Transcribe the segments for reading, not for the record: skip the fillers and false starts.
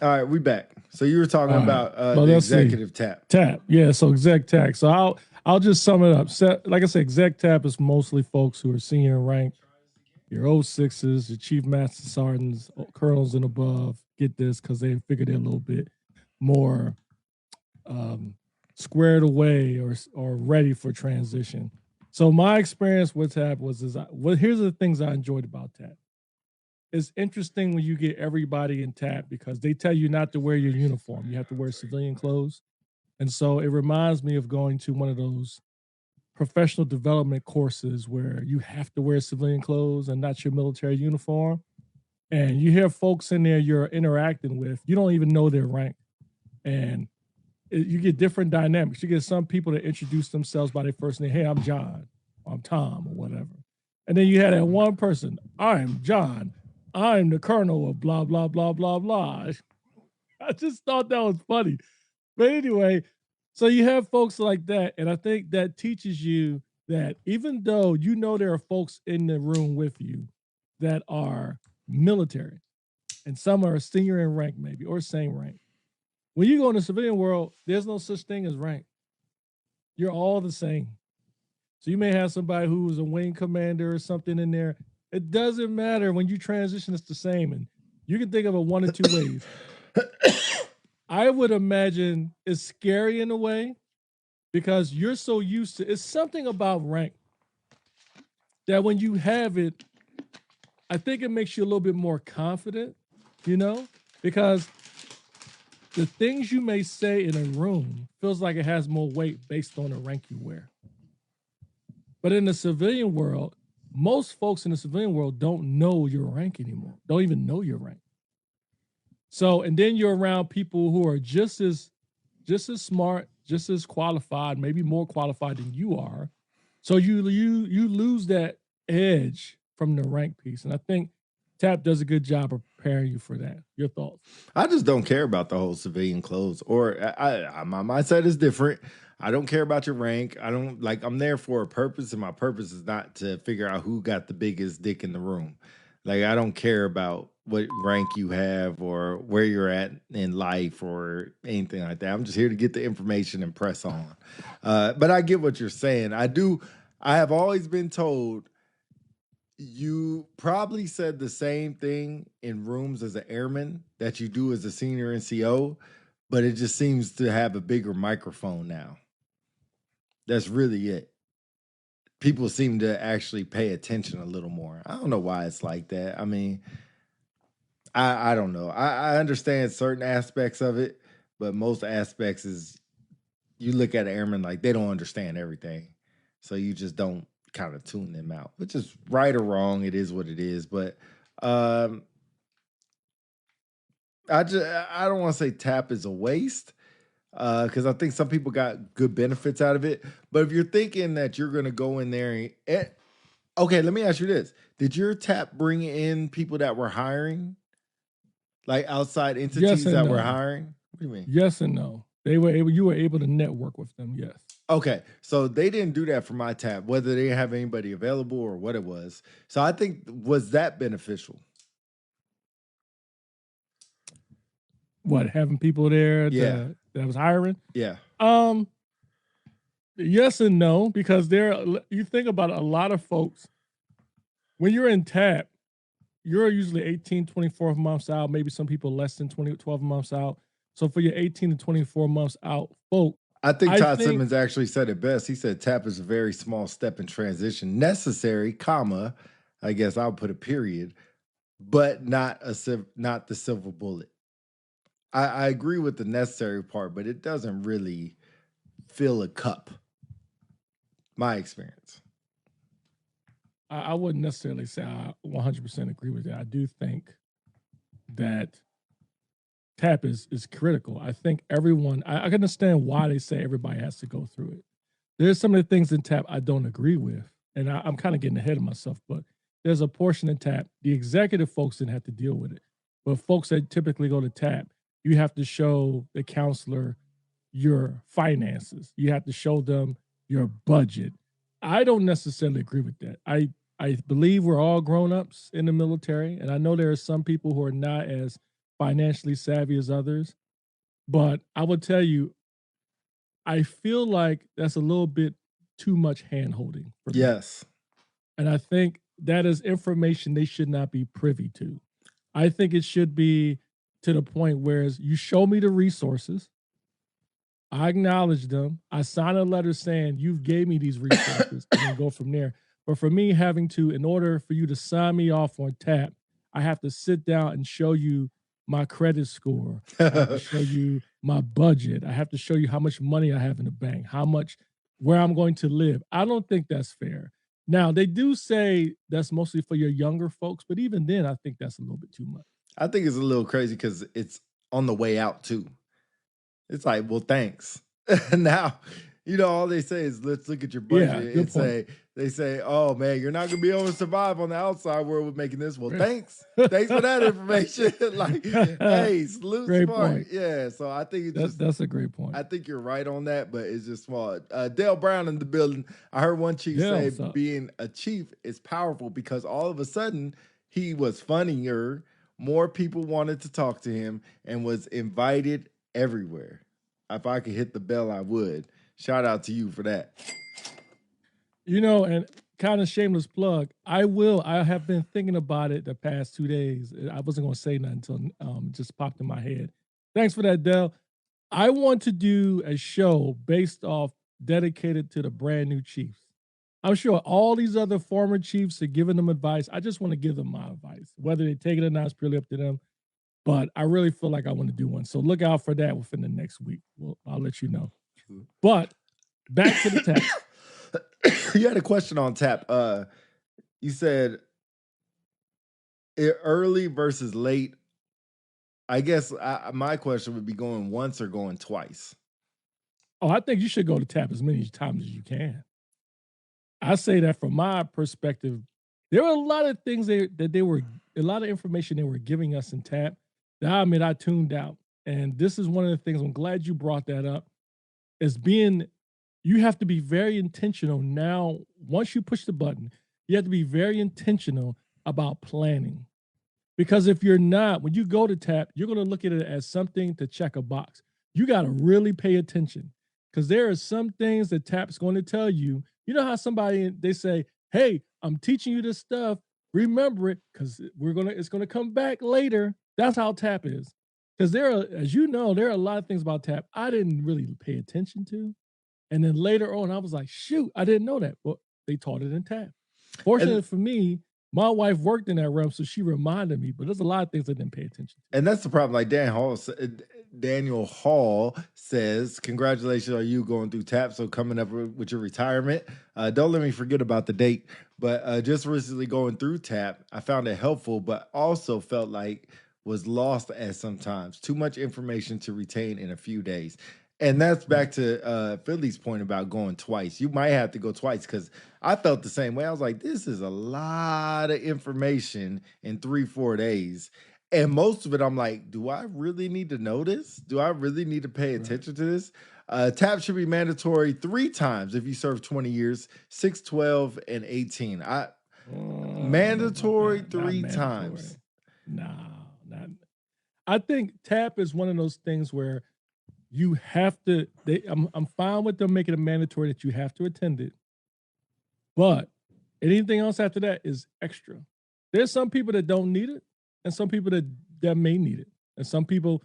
All right, we back. So you were talking All right. about Well, the let's see. executive tap. Tap. Yeah. So exec tap. So I'll just sum it up. Like I said, exec tap is mostly folks who are senior in rank. Your O6s, your chief master sergeants, colonels and above get this because they figured they're a little bit more um, squared away or ready for transition. So my experience with TAP here's the things I enjoyed about TAP. It's interesting when you get everybody in TAP because they tell you not to wear your uniform. You have to wear civilian clothes. And so it reminds me of going to one of those professional development courses where you have to wear civilian clothes and not your military uniform. And you hear folks in there you're interacting with, you don't even know their rank. And you get different dynamics. You get some people that introduce themselves by their first name. Hey, I'm John, or I'm Tom, or whatever. And then you had that one person, I'm John. I'm the colonel of blah, blah, blah, blah, blah. I just thought that was funny. But anyway, so you have folks like that. And I think that teaches you that even though you know there are folks in the room with you that are military, and some are senior in rank, maybe, or same rank. When you go in the civilian world, there's no such thing as rank. You're all the same. So you may have somebody who's a wing commander or something in there. It doesn't matter. When you transition, it's the same. And you can think of it one or two ways. I would imagine it's scary in a way because you're so used to it's something about rank that when you have it, I think it makes you a little bit more confident, because the things you may say in a room feels like it has more weight based on the rank you wear. But in the civilian world, most folks in the civilian world don't know your rank anymore, don't even know your rank. So, and then you're around people who are just as smart, just as qualified, maybe more qualified than you are. So you lose that edge from the rank piece. And I think TAP does a good job of preparing you for that. Your thoughts? I just don't care about the whole civilian clothes, or my mindset is different. I don't care about your rank. I don't like. I'm there for a purpose, and my purpose is not to figure out who got the biggest dick in the room. Like I don't care about what rank you have or where you're at in life or anything like that. I'm just here to get the information and press on. But I get what you're saying. I do. I have always been told you probably said the same thing in rooms as an airman that you do as a senior NCO, but it just seems to have a bigger microphone now. That's really it. People seem to actually pay attention a little more. I don't know why it's like that. I mean, I don't know. I understand certain aspects of it, but most aspects is you look at an airman like they don't understand everything. So you just don't kind of tune them out, which is right or wrong. It is what it is. But I don't want to say TAP is a waste because I think some people got good benefits out of it. But if you're thinking that you're going to go in there okay, let me ask you this: did your TAP bring in people that were hiring, like outside entities that were hiring? What do you mean? Yes and no. You were able to network with them. Yes. Okay, so they didn't do that for my TAP, whether they didn't have anybody available or what it was. So I think was that beneficial? What, having people there that was hiring? Yeah. Yes and no, because you think about it, a lot of folks, when you're in TAP, you're usually 18, 24 months out, maybe some people less than 12 months out. So for your 18 to 24 months out folk, I think Todd Simmons actually said it best. He said TAP is a very small step in transition, necessary, comma, I guess I'll put a period, but not the silver bullet. I agree with the necessary part, but it doesn't really fill a cup. My experience. I wouldn't necessarily say I 100% agree with that. I do think that TAP is critical. I think everyone, I can understand why they say everybody has to go through it. There's some of the things in TAP I don't agree with, and I'm kind of getting ahead of myself, but there's a portion in TAP, the executive folks didn't have to deal with it. But folks that typically go to TAP, you have to show the counselor your finances. You have to show them your budget. I don't necessarily agree with that. I believe we're all grown-ups in the military, and I know there are some people who are not as financially savvy as others. But I will tell you, I feel like that's a little bit too much hand holding for me. Yes. And I think that is information they should not be privy to. I think it should be to the point where you show me the resources, I acknowledge them, I sign a letter saying you've gave me these resources, and then go from there. But for me, having to, in order for you to sign me off on tap, I have to sit down and show you my credit score. I have to show you my budget. I have to show you how much money I have in the bank, how much, where I'm going to live. I don't think that's fair. Now, they do say that's mostly for your younger folks, but even then, I think that's a little bit too much. I think it's a little crazy because it's on the way out too. It's like, well, thanks. Now, all they say is, let's look at your budget and they say, oh man, you're not gonna be able to survive on the outside world with making this. Well, thanks. Thanks for that information. Like, hey, salute Great smart. point. Yeah. So I think that's a great point. I think you're right on that, but it's just small. Dale Brown in the building. I heard one chief say being a chief is powerful because all of a sudden he was funnier. More people wanted to talk to him and was invited everywhere. If I could hit the bell, I would. Shout out to you for that. And kind of shameless plug, I have been thinking about it the past 2 days. I wasn't going to say nothing until it just popped in my head. Thanks for that, Del. I want to do a show based off dedicated to the brand new chiefs. I'm sure all these other former chiefs are giving them advice. I just want to give them my advice. Whether they take it or not is purely up to them. But I really feel like I want to do one. So look out for that within the next week. I'll let you know. But back to the tap. You had a question on tap. You said early versus late. I guess my question would be going once or going twice. Oh, I think you should go to tap as many times as you can. I say that from my perspective, there were a lot of things a lot of information they were giving us in tap that I admit I tuned out. And this is one of the things, I'm glad you brought that up, is you have to be very intentional now. Once you push the button, you have to be very intentional about planning. Because if you're not, when you go to tap, you're going to look at it as something to check a box. You got to really pay attention because there are some things that tap's going to tell you. You know how they say, hey, I'm teaching you this stuff. Remember it because it's going to come back later. That's how tap is. Because as you know, there are a lot of things about tap I didn't really pay attention to. And then later on, I was like, shoot, I didn't know that. Well, they taught it in tap. Fortunately for me, my wife worked in that realm, so she reminded me, but there's a lot of things I didn't pay attention to. And that's the problem. Like Daniel Hall says, congratulations on you going through tap. So coming up with your retirement. Don't let me forget about the date. But just recently going through tap, I found it helpful, but also felt like was lost at sometimes. Too much information to retain in a few days. And that's back to Philly's point about going twice. You might have to go twice because I felt the same way. I was like, this is a lot of information in 3-4 days. And most of it, I'm like, do I really need to know this? Do I really need to pay attention to this? TAP should be mandatory 3 times if you serve 20 years, 6, 12, and 18. Mandatory 3 times. No, not. I think TAP is one of those things where you have to. I'm fine with them making it mandatory that you have to attend it, but anything else after that is extra. There's some people that don't need it, and some people that may need it, and some people.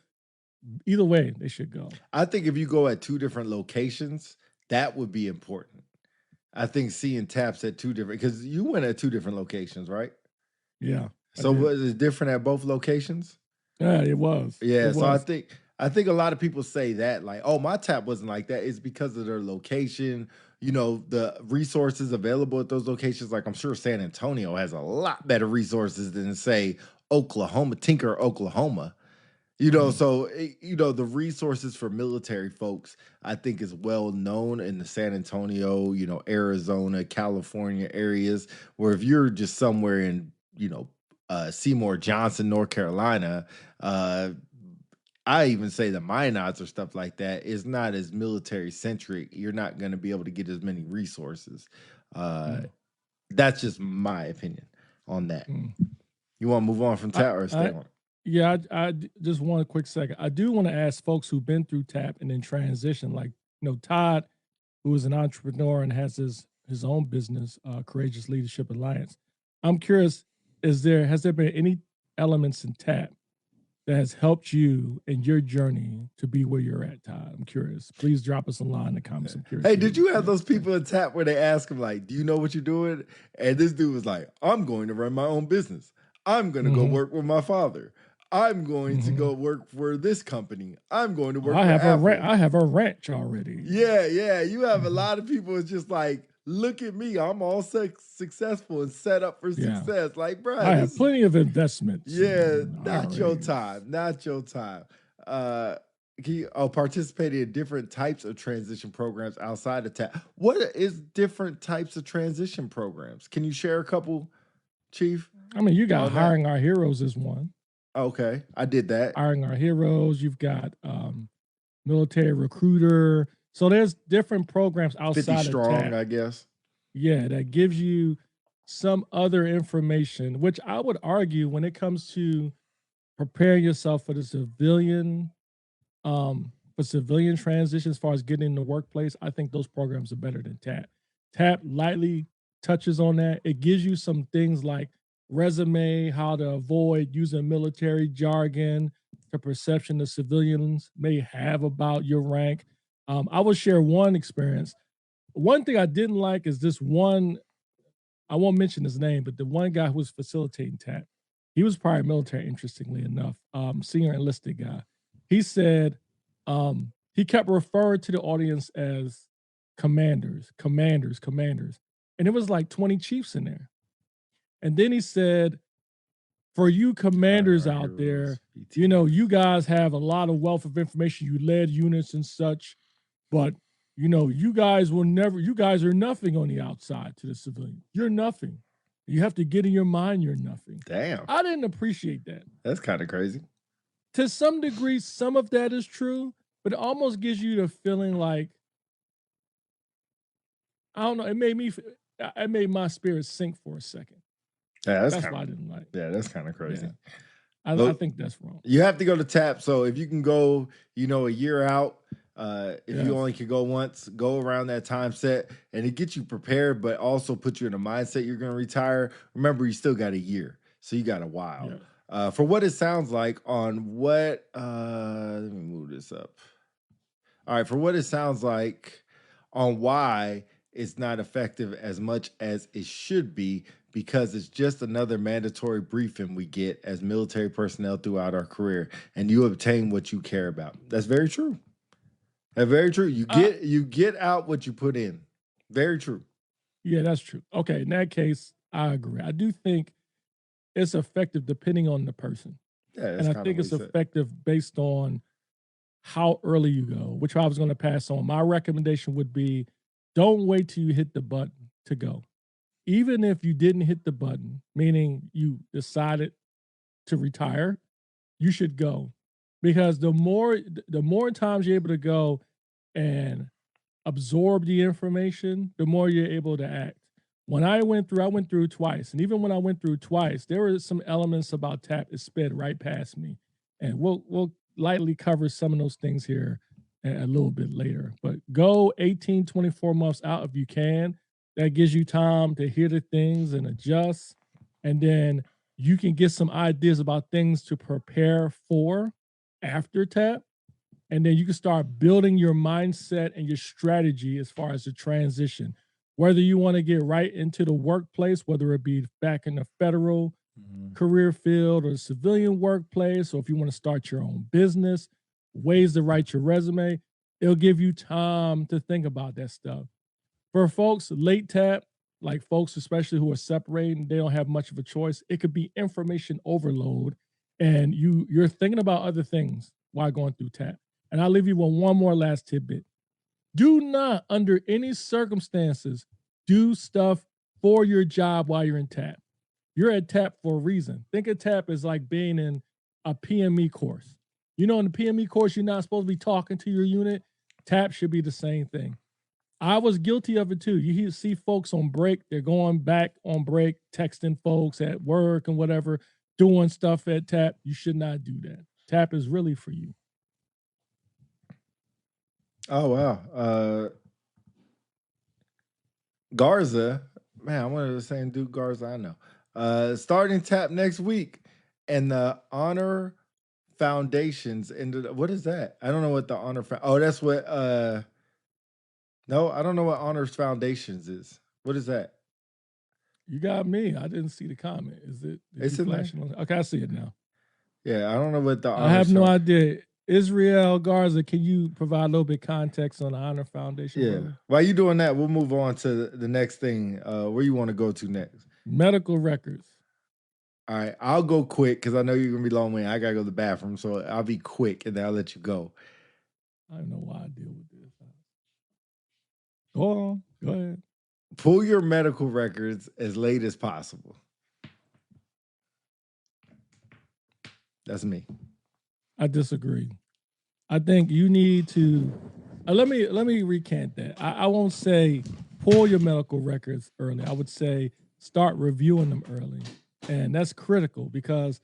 Either way, they should go. I think if you go at 2 different locations, that would be important. I think seeing taps at 2 different, because you went at 2 different locations, right? Yeah. So was it different at both locations? Yeah, it was. Yeah. So I think a lot of people say that, like, oh, my tap wasn't like that. It's because of their location, the resources available at those locations. Like, I'm sure San Antonio has a lot better resources than, say, Oklahoma, Tinker, Oklahoma. So, the resources for military folks, I think is well known in the San Antonio, Arizona, California areas, where if you're just somewhere in, Seymour Johnson, North Carolina, I even say the Minots or stuff like that is not as military centric. You're not going to be able to get as many resources. That's just my opinion on that. You want to move on from TAP or stay on? Yeah, just one quick second. I do want to ask folks who've been through TAP and then transition, like Todd, who is an entrepreneur and has his own business, Courageous Leadership Alliance. I'm curious, has there been any elements in TAP that has helped you in your journey to be where you're at, Todd? I'm curious. Please drop us a line in the comments. I'm curious. Hey, did you have those people in TAP where they ask him like, "Do you know what you're doing?" And this dude was like, "I'm going to run my own business. I'm going to go work with my father. I'm going to go work for this company. I'm going to work for Apple. I have a ranch already. Yeah. You have a lot of people. It's just like, look at me. I'm all successful and set up for success. Like, bro, I have plenty of investments. Yeah, not your time. Participated in different types of transition programs outside of TAP. What is different types of transition programs? Can you share a couple, Chief? I mean, you got Hiring Our Heroes is one. Okay, I did that. Hiring Our Heroes. You've got Military Recruiter. So there's different programs outside 50 strong, of TAP, I guess. Yeah, that gives you some other information, which I would argue when it comes to preparing yourself for the civilian transition as far as getting in the workplace, I think those programs are better than TAP. TAP lightly touches on that. It gives you some things like resume, how to avoid using military jargon, the perception the civilians may have about your rank. I will share one experience. One thing I didn't like is this one, I won't mention his name, but the one guy who was facilitating TAP, he was prior military, interestingly enough, senior enlisted guy. He said he kept referring to the audience as commanders. And it was like 20 chiefs in there. And then he said, for you commanders out there, you guys have a lot of wealth of information. You led units and such, but you guys are nothing on the outside to the civilian. You're nothing. You have to get in your mind you're nothing. Damn. I didn't appreciate that. That's kind of crazy. To some degree, some of that is true, but it almost gives you the feeling like, I don't know, it made my spirit sink for a second. Yeah, that's why I didn't like. Yeah, that's kind of crazy. Yeah. I think that's wrong. You have to go to TAP. So if you can go, a year out, if you only can go once, go around that time set, and it gets you prepared, but also put you in a mindset you're going to retire. Remember, you still got a year, so you got a while. Yeah. For what it sounds like on what, let me move this up. All right, for what it sounds like on why it's not effective as much as it should be, because it's just another mandatory briefing we get as military personnel throughout our career, and you obtain what you care about. That's very true. That's very true. You get out what you put in. Very true. Yeah, that's true. Okay, in that case, I agree. I do think it's effective depending on the person. Yeah, and I think it's effective based on how early you go, which I was going to pass on. My recommendation would be, don't wait till you hit the button to go. Even if you didn't hit the button, meaning you decided to retire, you should go. Because the more times you're able to go and absorb the information, the more you're able to act. When I went through twice. And even when I went through twice, there were some elements about TAP that sped right past me. And we'll lightly cover some of those things here a little bit later. But go 18, 24 months out if you can. That gives you time to hear the things and adjust. And then you can get some ideas about things to prepare for after TAP. And then you can start building your mindset and your strategy as far as the transition. Whether you want to get right into the workplace, whether it be back in the federal career field or civilian workplace, or if you want to start your own business, ways to write your resume, it'll give you time to think about that stuff. For folks late TAP, like folks especially who are separating, they don't have much of a choice. It could be information overload, and you're thinking about other things while going through TAP. And I'll leave you with one more last tidbit. Do not, under any circumstances, do stuff for your job while you're in TAP. You're at TAP for a reason. Think of TAP as like being in a PME course. In the PME course, you're not supposed to be talking to your unit. TAP should be the same thing. I was guilty of it too. You see folks on break, they're going back on break, texting folks at work and whatever, doing stuff at TAP, you should not do that. TAP is really for you. Oh wow. Garza, man, I wanted the same dude Garza I know. Starting TAP next week, and the Honor Foundations. And what is that? I don't know what the Honor. Oh, that's what. No, I don't know what Honors Foundations is. What is that? You got me. I didn't see the comment. Is it? It's you in there. flashing on? Okay, I see it now. Yeah, I don't know what the I have Honors. no idea. Israel Garza, can you provide a little bit context on the Honor Foundation? Yeah. Brother? While you doing that, we'll move on to the next thing. Where you want to go to next? Medical records. All right, I'll go quick because I know you're gonna be long winded. I gotta go to the bathroom, so I'll be quick and then I'll let you go. I don't know why I deal with this. Go on. Go ahead. Pull your medical records as late as possible. That's me. I disagree. I think you need to let me recant that. I won't say pull your medical records early. I would say start reviewing them early. And that's critical because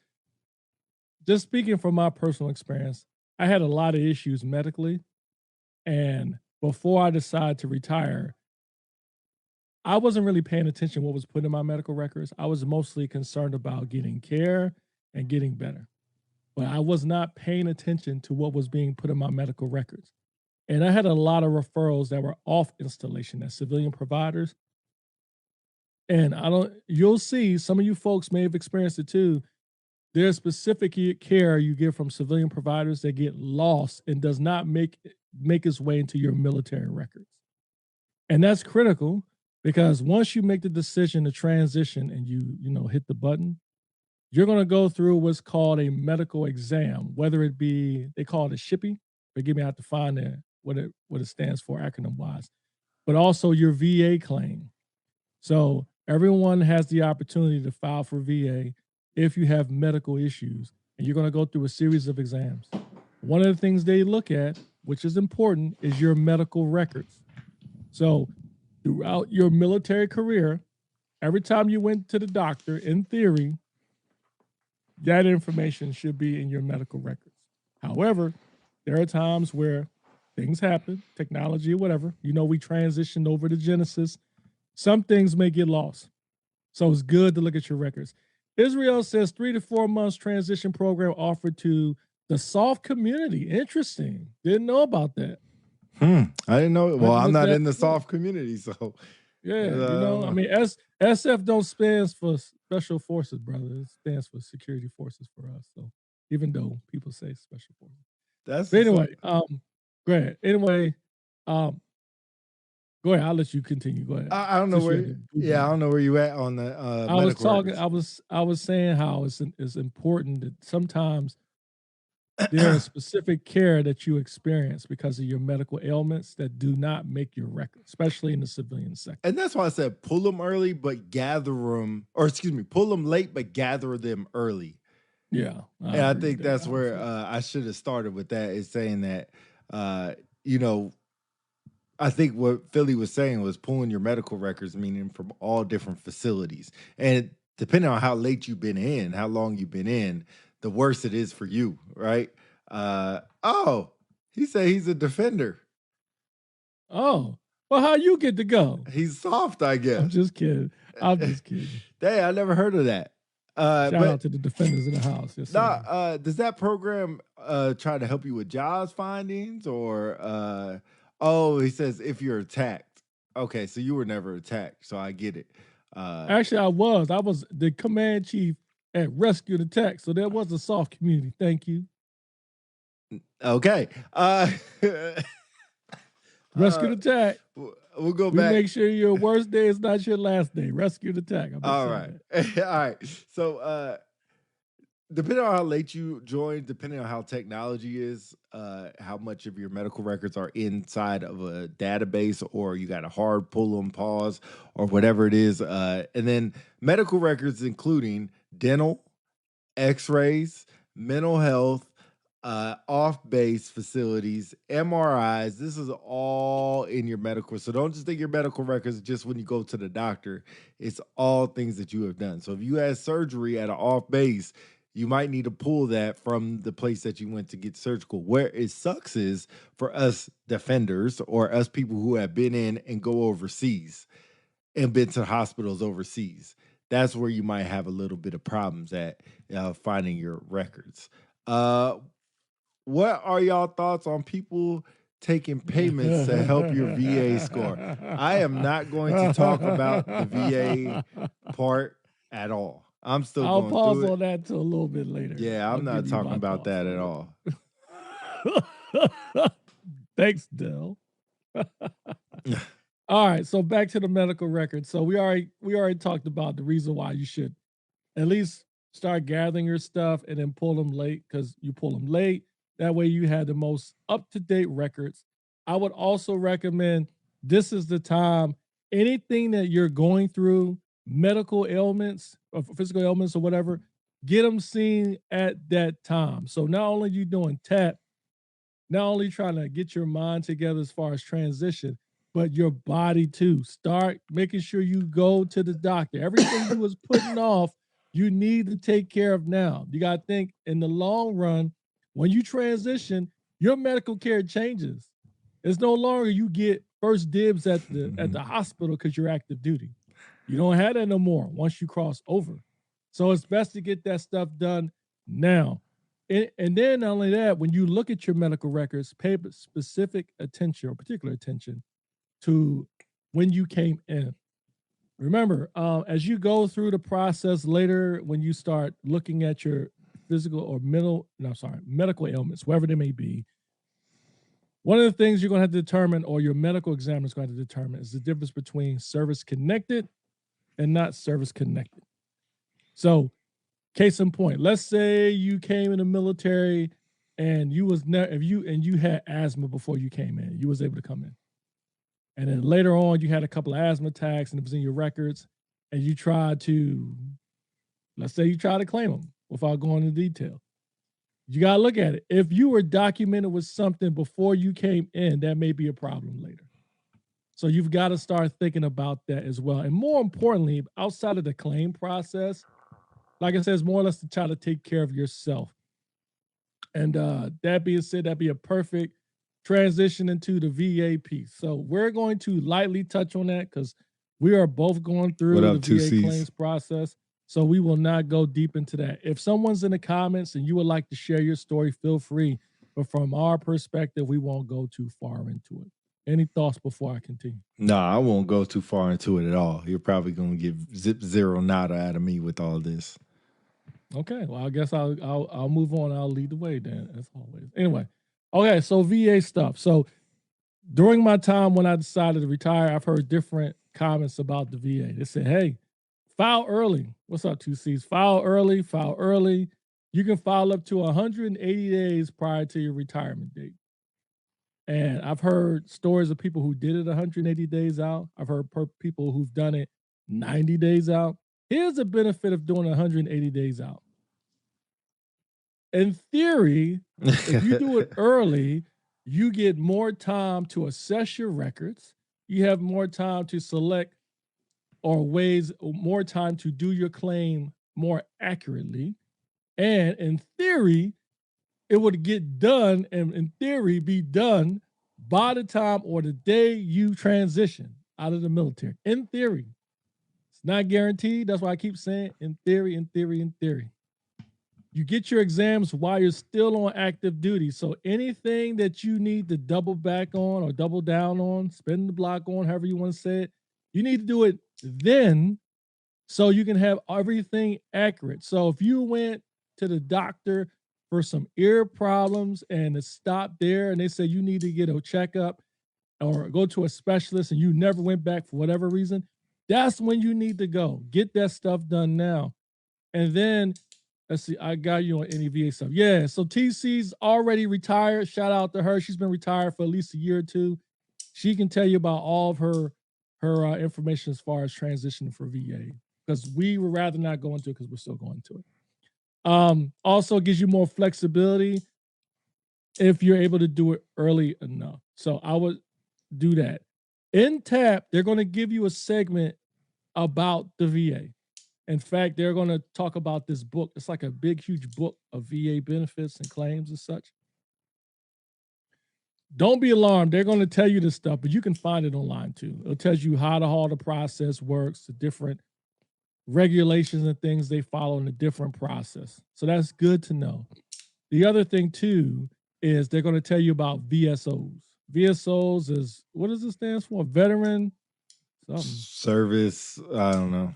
just speaking from my personal experience, I had a lot of issues medically. And before I decided to retire, I wasn't really paying attention to what was put in my medical records. I was mostly concerned about getting care and getting better. But I was not paying attention to what was being put in my medical records. And I had a lot of referrals that were off installation as civilian providers. And you'll see some of you folks may have experienced it too. There's specific care you get from civilian providers that get lost and does not make its way into your military records. And that's critical because once you make the decision to transition and you hit the button, you're going to go through what's called a medical exam, whether it be, they call it a SHIPPY. Forgive me, I have to find what it stands for acronym wise, but also your VA claim. So everyone has the opportunity to file for VA if you have medical issues, and you're going to go through a series of exams. One of the things they look at, which is important, is your medical records. So throughout your military career, every time you went to the doctor, in theory, that information should be in your medical records. However, there are times where things happen, technology or whatever. We transitioned over to Genesis. Some things may get lost. So it's good to look at your records. Israel says 3 to 4 months transition program offered to the soft community. Interesting. Didn't know about that. I didn't know. Well, I'm not in the soft community, so yeah. I mean, SF don't stand for special forces, brother. It stands for security forces for us. So even though people say special forces, but anyway, go ahead. Anyway, go ahead. I'll let you continue. Go ahead. I don't know where. Yeah, I don't know where you at on the. I was talking. Records. I was saying how it's important that sometimes there is specific care that you experience because of your medical ailments that do not make your record, especially in the civilian sector. And that's why I said pull them early, but gather them, or excuse me, pull them late, but gather them early. Yeah. And I think that's where I should have started with that, is saying that, I think what Philly was saying was pulling your medical records, meaning from all different facilities. And depending on how late you've been in, how long you've been in, the worse it is for you, right? He said he's a defender. Oh, well, how you get to go? He's soft, I guess. I'm just kidding. Dang, I never heard of that. Shout out to the defenders in the house. Yes, does that program try to help you with jobs findings or he says if you're attacked. Okay, so you were never attacked, so I get it. Actually, I was the command chief at Rescue and Attack, so there was a soft community. Thank you. Okay. Rescue and Attack. We'll go back. Make sure your worst day is not your last day. Rescue and Attack. All right. All right. So depending on how late you joined, depending on how technology is, how much of your medical records are inside of a database, or you got a hard pull and pause, or whatever it is. And then medical records, including dental, x-rays, mental health, off-base facilities, MRIs. This is all in your medical. So don't just think your medical records just when you go to the doctor. It's all things that you have done. So if you had surgery at an off-base, You might need to pull that from the place that you went to get surgical. Where it sucks is for us defenders or us people who have been in and go overseas and been to hospitals overseas. That's where you might have a little bit of problems at finding your records. Uh, what are y'all thoughts on people taking payments to help your VA score? I am not going to talk about the VA part at all. I'm still I'll going pause through it. on that till a little bit later. Yeah, I'm not talking about that at all. Thanks, Dell. All right, so back to the medical record. So we already talked about the reason why you should at least start gathering your stuff and then pull them late, because you pull them late. That way you have the most up-to-date records. I would also recommend this is the time, anything that you're going through, medical ailments or physical ailments or whatever, get them seen at that time. So not only you doing TAP, not only trying to get your mind together as far as transition, but your body too. Start making sure you go to the doctor. Everything you was putting off, you need to take care of now. You got to think in the long run, when you transition, your medical care changes. It's no longer you get first dibs at the hospital because you're active duty. You don't have that no more once you cross over. So it's best to get that stuff done now. And then not only that, when you look at your medical records, pay specific attention or particular attention to when you came in. Remember, as you go through the process later, when you start looking at your physical or medical ailments, whatever they may be, one of the things you're going to have to determine, or your medical examiner is going to determine, is the difference between service connected and not service connected. So, case in point, let's say you came in the military and you had asthma before you came in, you was able to come in. And then later on, you had a couple of asthma attacks and it was in your records, and you tried to, let's say you try to claim them without going into detail. You got to look at it. If you were documented with something before you came in, that may be a problem later. So you've got to start thinking about that as well. And more importantly, outside of the claim process, like I said, it's more or less to try to take care of yourself. And that being said, that'd be a perfect transition into the VA piece. So we're going to lightly touch on that because we are both going through the VA claims process. So we will not go deep into that. If someone's in the comments and you would like to share your story, feel free. But from our perspective, we won't go too far into it. Any thoughts before I continue? No, I won't go too far into it at all. You're probably going to get zip zero nada out of me with all this. Okay, well, I guess I'll move on. I'll lead the way then, as always. Anyway, okay, so VA stuff. So during my time when I decided to retire, I've heard different comments about the VA. They said, hey, file early. What's up, 2Cs? File early, file early. You can file up to 180 days prior to your retirement date. And I've heard stories of people who did it 180 days out. I've heard people who've done it 90 days out. Here's the benefit of doing 180 days out. In theory, if you do it early, you get more time to assess your records. You have more time to select more time to do your claim more accurately. And in theory, it would get done and in theory be done by the time or the day you transition out of the military. In theory. It's not guaranteed. That's why I keep saying in theory, in theory, in theory. You get your exams while you're still on active duty. So anything that you need to double back on or double down on, spin the block on, however you want to say it, you need to do it then so you can have everything accurate. So if you went to the doctor for some ear problems and it stopped there and they said you need to get a checkup or go to a specialist and you never went back for whatever reason, that's when you need to go. Get that stuff done now. And then, let's see, I got you on any VA stuff. Yeah, so TC's already retired. Shout out to her. She's been retired for at least a year or two. She can tell you about all of her information as far as transitioning for VA, because we would rather not go into it because we're still going to it. Also gives you more flexibility if you're able to do it early enough. So I would do that. In TAP, they're going to give you a segment about the VA. In fact, they're going to talk about this book. It's like a big, huge book of VA benefits and claims and such. Don't be alarmed. They're going to tell you this stuff, but you can find it online too. It tells you how the process works, the different regulations and things they follow in a different process. So that's good to know. The other thing too is they're going to tell you about VSOs. VSOs is, what does it stand for? Veteran something. Service. I don't know.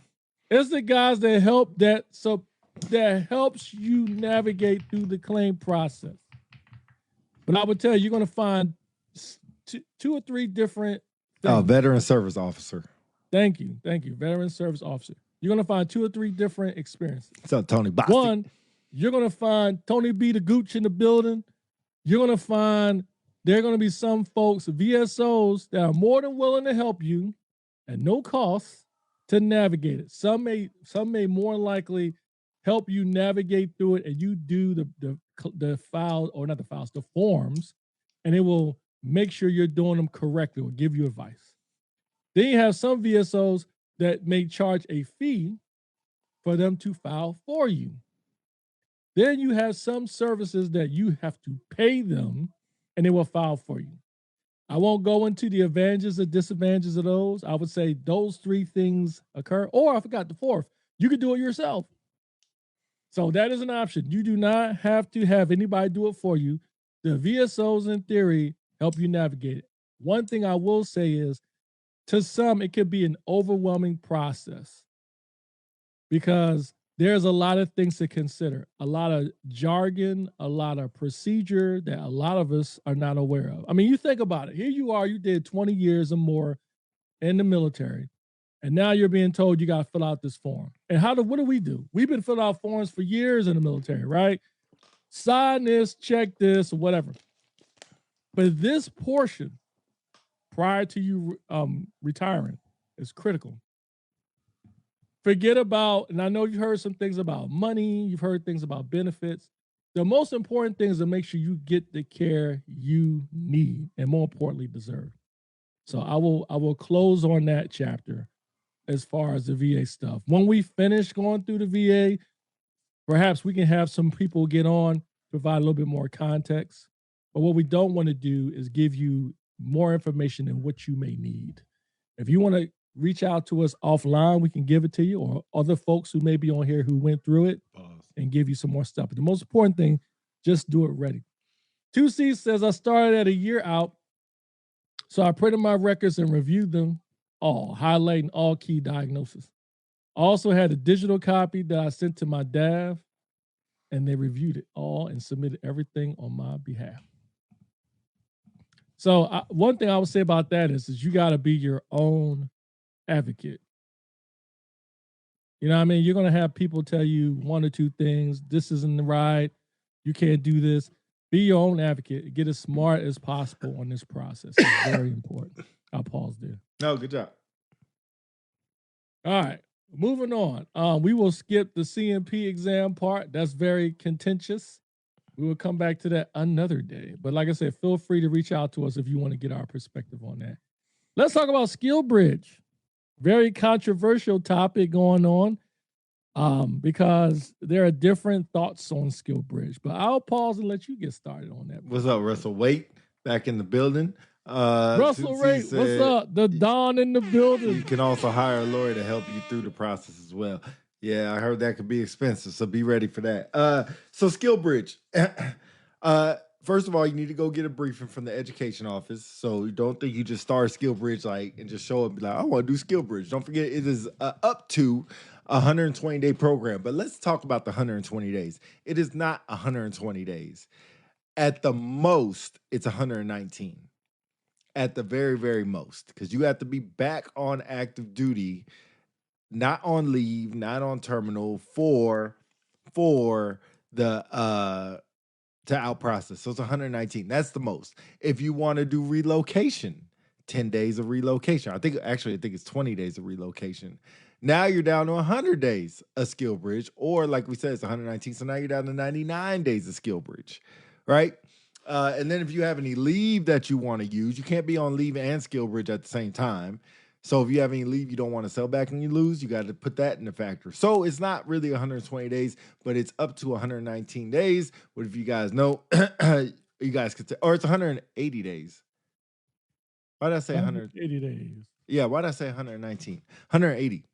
It's the guys that help that helps you navigate through the claim process. But I would tell you, you're going to find two or three different things. Oh, veteran service officer. Thank you. Veteran service officer. You're going to find two or three different experiences. What's up, Tony Bosti? One, you're going to find Tony B. the Gooch in the building. You're going to find there are going to be some folks, VSOs, that are more than willing to help you at no cost to navigate it. Some may more likely help you navigate through it, and you do the file, or not the files, the forms, and it will make sure you're doing them correctly or give you advice. Then you have some VSOs that may charge a fee for them to file for you. Then you have some services that you have to pay them and they will file for you. I won't go into the advantages and disadvantages of those. I would say those three things occur. Or I forgot the fourth, you could do it yourself. So that is an option. You do not have to have anybody do it for you. The VSOs, in theory, help you navigate it. One thing I will say is, to some, it could be an overwhelming process because there's a lot of things to consider, a lot of jargon, a lot of procedure that a lot of us are not aware of. I mean, you think about it. Here you are, you did 20 years or more in the military, and now you're being told you got to fill out this form. And what do we do? We've been filling out forms for years in the military, right? Sign this, check this, or whatever. But this portion, prior to you retiring, is critical. Forget about, and I know you've heard some things about money, you've heard things about benefits. The most important thing is to make sure you get the care you need, and more importantly, deserve. So I will close on that chapter as far as the VA stuff. When we finish going through the VA, perhaps we can have some people get on, provide a little bit more context. But what we don't want to do is give you more information than what you may need. If you want to reach out to us offline, we can give it to you, or other folks who may be on here who went through it and give you some more stuff. But the most important thing, just do it ready. 2C says, I started at a year out, so I printed my records and reviewed them all, highlighting all key diagnoses. I also had a digital copy that I sent to my DAV, and they reviewed it all and submitted everything on my behalf. So one thing I would say about that is you got to be your own advocate. You know what I mean? You're going to have people tell you one or two things. This isn't right. You can't do this. Be your own advocate. Get as smart as possible on this process. It's very important. I'll pause there. No, good job. All right. Moving on. We will skip the CMP exam part. That's very contentious. We will come back to that another day. But like I said, feel free to reach out to us if you want to get our perspective on that. Let's talk about Skill Bridge. Very controversial topic going on because there are different thoughts on Skill Bridge. But I'll pause and let you get started on that. What's up, Russell Wait? Back in the building. Russell Ray, what's up? The Don in the building. You can also hire a lawyer to help you through the process as well. Yeah, I heard that could be expensive, so be ready for that. So Skill Bridge. First of all, you need to go get a briefing from the education office. So you don't think you just start Skill Bridge and just show up and be like, I want to do Skill Bridge. Don't forget, it is up to a 120-day program. But let's talk about the 120 days. It is not 120 days. At the most, it's 119. At the very, very most, because you have to be back on active duty, not on leave, not on terminal for the to out process. So it's 119. That's the most. If you want to do relocation, 10 days of relocation. I think it's 20 days of relocation. Now you're down to 100 days of Skill Bridge, or like we said, it's 119. So now you're down to 99 days of Skill Bridge, right? And then if you have any leave that you want to use, you can't be on leave and Skill Bridge at the same time. So if you have any leave you don't want to sell back and you lose, you got to put that in the factor. So it's not really 120 days, but it's up to 119 days. What if you guys know, you guys could, or it's 180 days. Why did I say 100? 180 days. Yeah, why did I say 119? 180.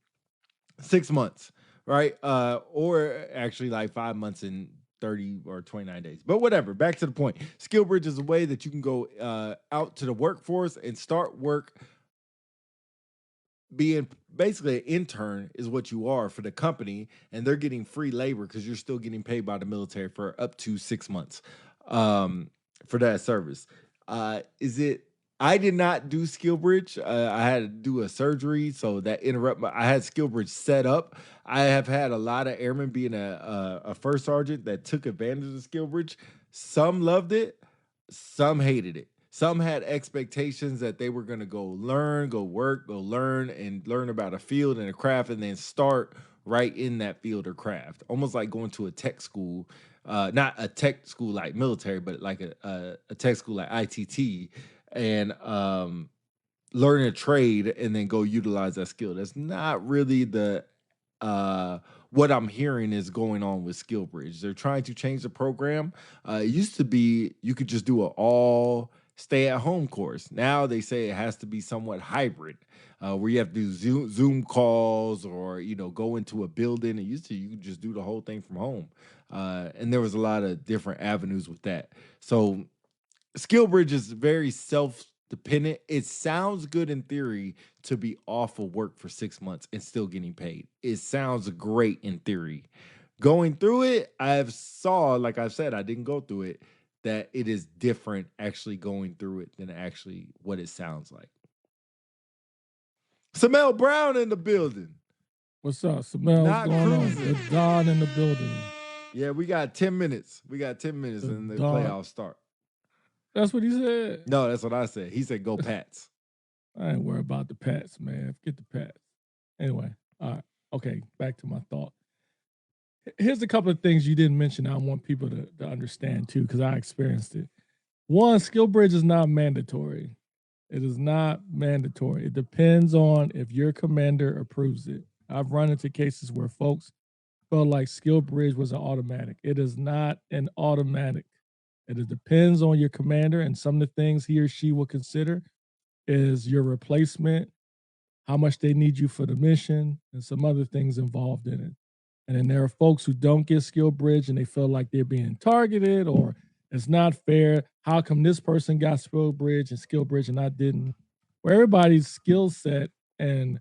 6 months, right? Or actually like 5 months and 30 or 29 days. But whatever, back to the point. SkillBridge is a way that you can go out to the workforce and start work being basically an intern is what you are for the company, and they're getting free labor because you're still getting paid by the military for up to 6 months for that service. Is it? I did not do SkillBridge. I had to do a surgery, so that interrupt. I had SkillBridge set up. I have had a lot of airmen being a first sergeant that took advantage of SkillBridge. Some loved it, some hated it. Some had expectations that they were going to go learn, go work, go learn, and learn about a field and a craft, and then start right in that field or craft. Almost like going to a tech school, not a tech school like military, but like a tech school like ITT, and learn a trade and then go utilize that skill. That's not really the what I'm hearing is going on with SkillBridge. They're trying to change the program. It used to be you could just do an all stay at home course. Now they say it has to be somewhat hybrid, where you have to do Zoom calls or go into a building. It used to you could just do the whole thing from home, and there was a lot of different avenues with that. So SkillBridge is very self-dependent. It sounds good in theory to be off of work for 6 months and still getting paid. It sounds great in theory. Going through it, like I've said, I didn't go through it, that it is different actually going through it than actually what it sounds like. Samel Brown in the building. What's up, Samel? What's going on? The Don in the building. Yeah, we got 10 minutes. We got 10 minutes and the playoffs start. That's what he said? No, that's what I said. He said go Pats. I ain't worried about the Pats, man. Forget the Pats. Anyway, all right. Okay, back to my thought. Here's a couple of things you didn't mention I want people to understand too, because I experienced it. One, SkillBridge is not mandatory. It is not mandatory. It depends on if your commander approves it. I've run into cases where folks felt like SkillBridge was an automatic. It is not an automatic. It depends on your commander, and some of the things he or she will consider is your replacement, how much they need you for the mission, and some other things involved in it. And then there are folks who don't get SkillBridge and they feel like they're being targeted or it's not fair. How come this person got SkillBridge and I didn't? Where everybody's skill set and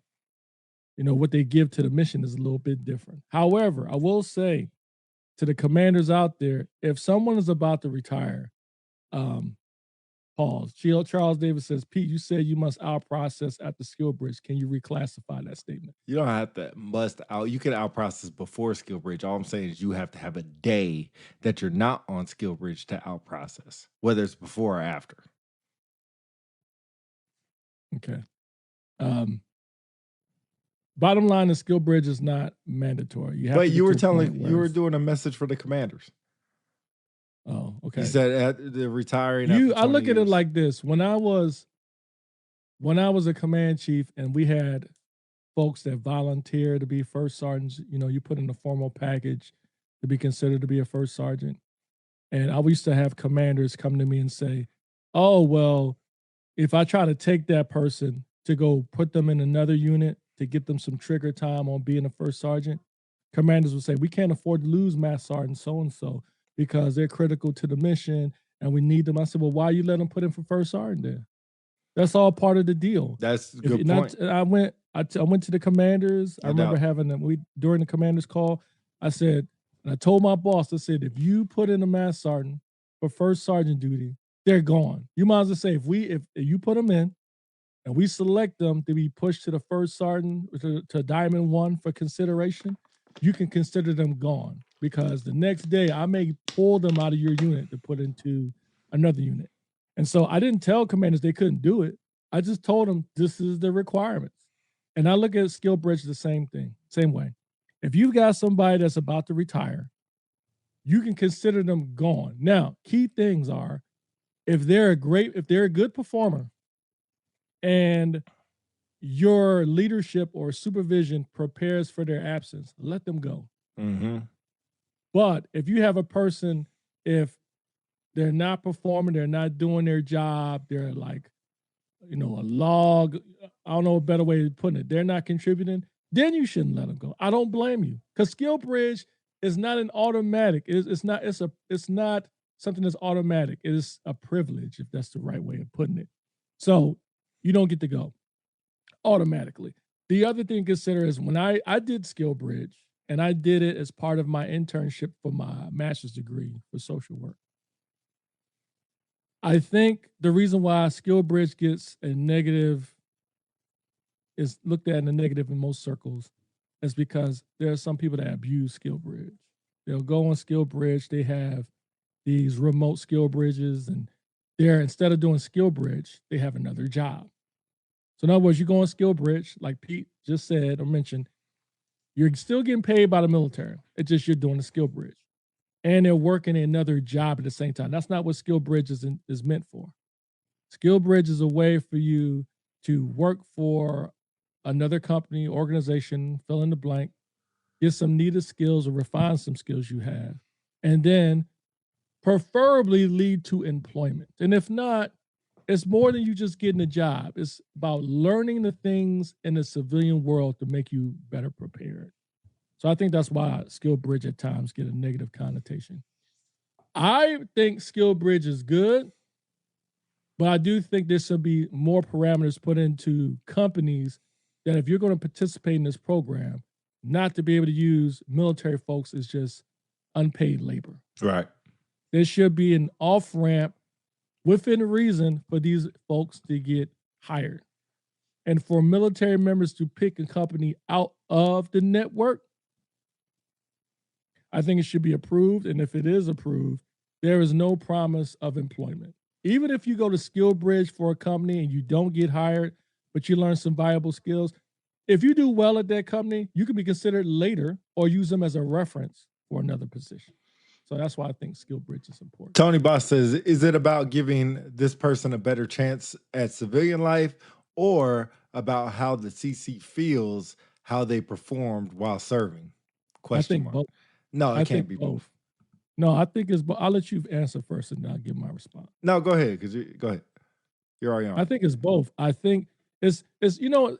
what they give to the mission is a little bit different. However, I will say to the commanders out there, if someone is about to retire, pause. Charles Davis says, Pete, you said you must out-process at the SkillBridge. Can you reclassify that statement? You don't have to must out. You can out-process before SkillBridge. All I'm saying is you have to have a day that you're not on SkillBridge to out-process, whether it's before or after. Okay. Bottom line is SkillBridge is not mandatory. You were doing a message for the commanders. Oh, okay. You said the retiring. I look at it like this: when I was a command chief, and we had folks that volunteer to be first sergeants. You put in a formal package to be considered to be a first sergeant, and I used to have commanders come to me and say, "Oh, well, if I try to take that person to go put them in another unit to get them some trigger time on being a first sergeant," commanders would say, "We can't afford to lose Master Sergeant so and so." Because they're critical to the mission and we need them. I said, well, why you let them put in for first sergeant then? That's all part of the deal. That's a good point. I went to the commanders. I remember having them during the commanders call. I said, and I told my boss, I said, if you put in a master sergeant for first sergeant duty, they're gone. You might as well say, if you put them in and we select them to be pushed to the first sergeant to Diamond 1 for consideration, you can consider them gone. Because the next day I may pull them out of your unit to put into another unit. And so I didn't tell commanders they couldn't do it. I just told them this is the requirements. And I look at SkillBridge the same thing, same way. If you've got somebody that's about to retire, you can consider them gone. Now, key things are if they're a good performer and your leadership or supervision prepares for their absence, let them go. Mm-hmm. But if you have a person, if they're not performing, they're not doing their job, they're like, a log, I don't know a better way of putting it, they're not contributing, then you shouldn't let them go. I don't blame you. Because skill bridge is not an automatic. It's not something that's automatic. It is a privilege, if that's the right way of putting it. So you don't get to go automatically. The other thing to consider is when I did skill bridge, and I did it as part of my internship for my master's degree for social work. I think the reason why skill bridge gets a negative, is looked at in a negative in most circles, is because there are some people that abuse skill bridge. They'll go on skill bridge, they have these remote skill bridges, and instead of doing skill bridge, they have another job. So in other words, you go on skill bridge, like Pete just said or mentioned, you're still getting paid by the military. It's just you're doing a skill bridge. And they're working another job at the same time. That's not what skill bridge is meant for. Skill bridge is a way for you to work for another company, organization, fill in the blank, get some needed skills or refine some skills you have, and then preferably lead to employment. And if not, it's more than you just getting a job. It's about learning the things in the civilian world to make you better prepared. So I think that's why skill bridge at times get a negative connotation. I think skill bridge is good, but I do think there should be more parameters put into companies that if you're going to participate in this program, not to be able to use military folks as just unpaid labor. Right. There should be an off ramp within reason for these folks to get hired. And for military members to pick a company out of the network, I think it should be approved. And if it is approved, there is no promise of employment. Even if you go to skill bridge for a company and you don't get hired, but you learn some valuable skills, if you do well at that company, you can be considered later or use them as a reference for another position. So that's why I think skill bridge is important. Tony Boss says, is it about giving this person a better chance at civilian life, or about how the CC feels, how they performed while serving? Question I think mark. both. No, it can't be both. No, I think it's both. I'll let you answer first and then I'll give my response. No, go ahead, go ahead. You're already on. I think it's both. I think it's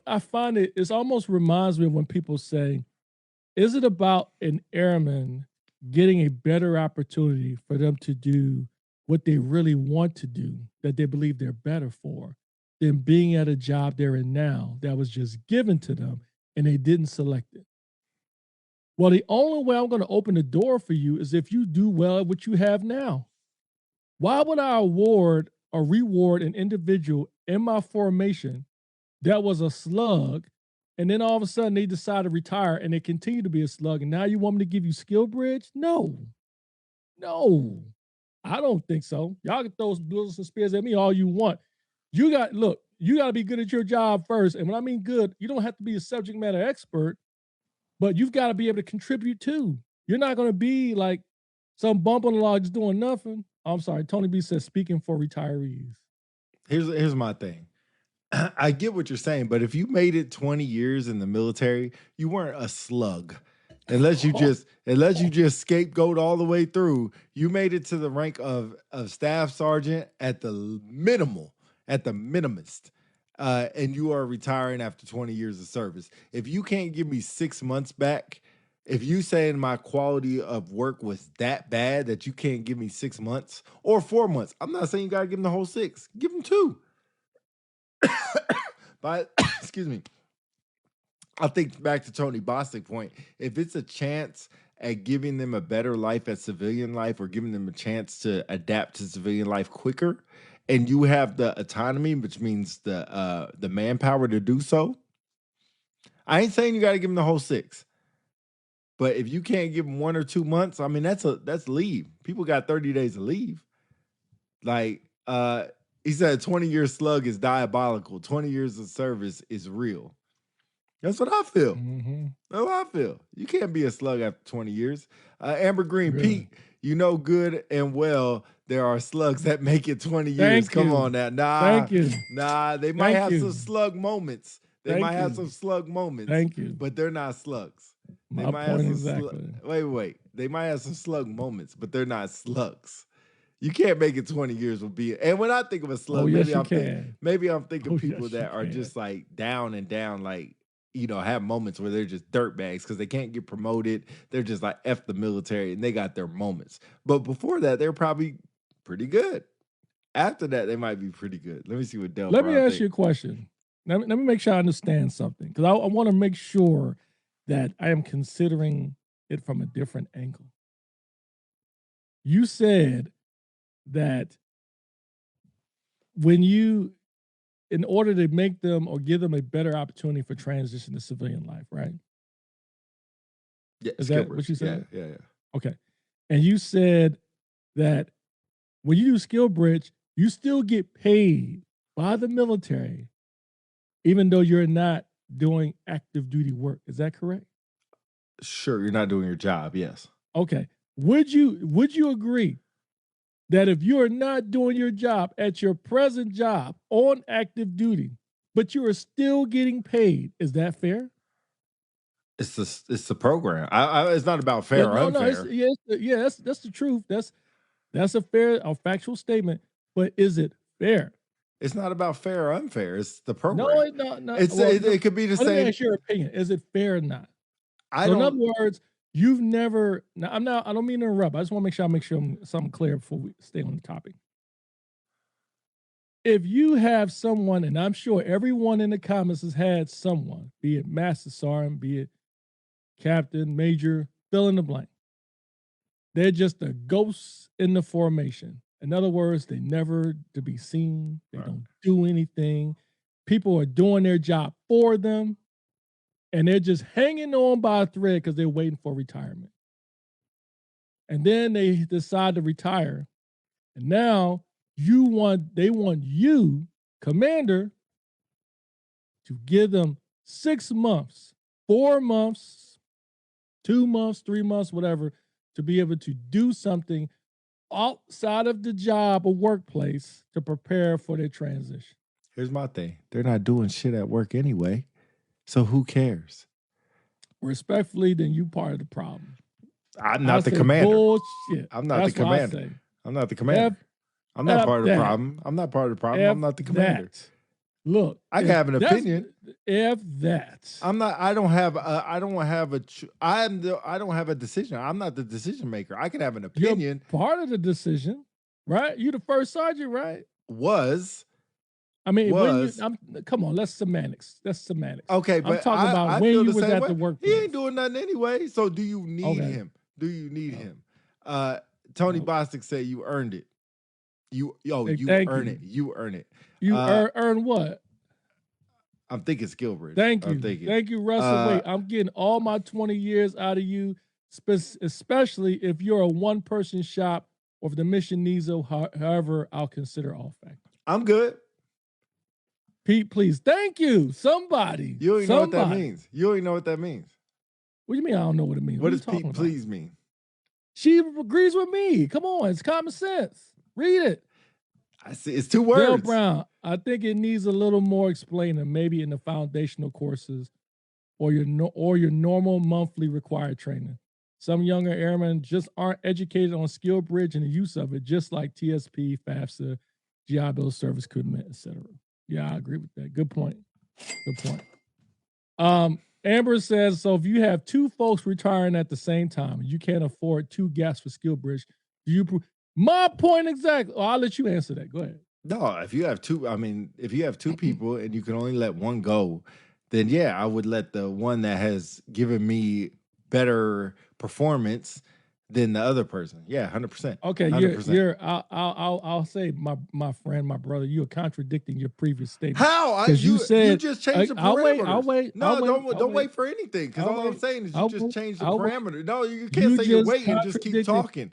I find it almost reminds me of when people say, is it about an airman getting a better opportunity for them to do what they really want to do, that they believe they're better for, than being at a job they're in now that was just given to them and they didn't select it? Well, the only way I'm going to open the door for you is if you do well at what you have now. Why would I award or reward an individual in my formation that was a slug, and then all of a sudden they decide to retire and they continue to be a slug, and now you want me to give you skill bridge? No, I don't think so. Y'all can throw bullets and spears at me all you want. You got to be good at your job first. And when I mean good, you don't have to be a subject matter expert, but you've got to be able to contribute too. You're not going to be like some bump on the log just doing nothing. I'm sorry, Tony B says, speaking for retirees. Here's my thing. I get what you're saying, but if you made it 20 years in the military, you weren't a slug. Unless you just scapegoat all the way through, you made it to the rank of staff sergeant at the minimist. And you are retiring after 20 years of service. If you can't give me 6 months back, if you saying my quality of work was that bad that you can't give me 6 months or 4 months, I'm not saying you got to give them the whole 6. Give them 2. But, excuse me, I think back to Tony Bostic's point, if it's a chance at giving them a better life at civilian life, or giving them a chance to adapt to civilian life quicker, and you have the autonomy, which means the manpower to do so, I ain't saying you got to give them the whole 6. But if you can't give them 1 or 2 months, I mean, that's leave. People got 30 days of leave. Like, he said 20-year slug is diabolical. 20 years of service is real. That's what I feel. Mm-hmm. That's what I feel. You can't be a slug after 20 years. Amber Green, Really? Pete, you know good and well there are slugs that make it 20 years. Come on now. Thank you. Nah, they might have some slug moments. They Thank might have you. some slug moments, Thank you. but they're not slugs. They My might have point some exactly. wait. They might have some slug moments, but they're not slugs. You can't make it 20 years with being. And when I think of a slug, Oh, yes, you can. maybe I'm thinking Oh, people yes, you that are can. just like down and down, like, you know, have moments where they're just dirt bags because they can't get promoted. They're just like F the military and they got their moments. But before that, they're probably pretty good. After that, they might be pretty good. Let me see what Del Let me Brown ask you a question. Let me make sure I understand something because I want to make sure that I am considering it from a different angle. You said that when you, in order to make them or give them a better opportunity for transition to civilian life, right? Yeah, Is that what you said? Yeah. Okay. And you said that when you do skill bridge, you still get paid by the military, even though you're not doing active duty work. Is that correct? Sure, you're not doing your job. Yes. Okay. Would you agree that if you are not doing your job at your present job on active duty, but you are still getting paid, is that fair? It's the program. It's not about fair or unfair. That's the truth. That's a fair, a factual statement. But is it fair? It's not about fair or unfair. It's the No, program. it's not. It could be the Let me same. ask your opinion. Is it fair or not? I So in don't. other words, you've never. Now, I don't mean to interrupt. I just want to make sure I'm something clear before we stay on the topic. If you have someone, and I'm sure everyone in the comments has had someone, be it master sergeant, be it captain, major, fill in the blank. They're just a ghost in the formation. In other words, they never to be seen. They don't do anything. People are doing their job for them, and they're just hanging on by a thread because they're waiting for retirement. And then they decide to retire, and now they want you, commander, to give them 6 months, 4 months, 2 months, 3 months, whatever, to be able to do something outside of the job or workplace to prepare for their transition. Here's my thing. They're not doing shit at work anyway. So who cares? Respectfully, then you part of the problem. I'm not the commander. Bullshit. I'm not the commander. I'm not the commander. I'm not part of the problem. I'm not part of the problem. I'm not the commander. Look, I can have an opinion. If that, I'm not. I don't have. I don't have a. I don't have a decision. I'm not the decision maker. I can have an opinion. You're part of the decision, right? You the first sergeant, right? I mean, come on, that's semantics. That's semantics. Okay, but I'm talking about when you was at the workplace. He ain't doing nothing anyway. So do you need him? Do you need him? Tony Bostic said you earned it. You earn it. You earn it. You earn what? I'm thinking skill bridge. Thank you, Russell. Wait, I'm getting all my 20 years out of you, especially if you're a one-person shop or if the mission needs it. However, I'll consider all factors. I'm good. Pete, please. Thank you. Somebody. You don't even know what that means. You don't even know what that means. What do you mean I don't know what it means? What does Pete please mean? She agrees with me. Come on, it's common sense. Read it. I see. It's 2 words. Dale Brown, I think it needs a little more explaining, maybe in the foundational courses or your normal monthly required training. Some younger airmen just aren't educated on skill bridge and the use of it, just like TSP, FAFSA, GI Bill, service equipment, etc. Yeah, I agree with that. Good point. Amber says, so if you have 2 folks retiring at the same time, you can't afford 2 gaps for skill bridge. Do you? My point exactly. Oh, I'll let you answer that. Go ahead. No, if you have 2, if you have 2 people and you can only let one go, then yeah, I would let the one that has given me better performance than the other person. Yeah, 100%. Okay, 100%. I'll say, my friend, my brother, you are contradicting your previous statement. How? You said you just changed the parameters. I'll wait. No, don't wait for anything. Because all I'm saying is you just changed the parameter. No, you can't say you wait and just keep talking.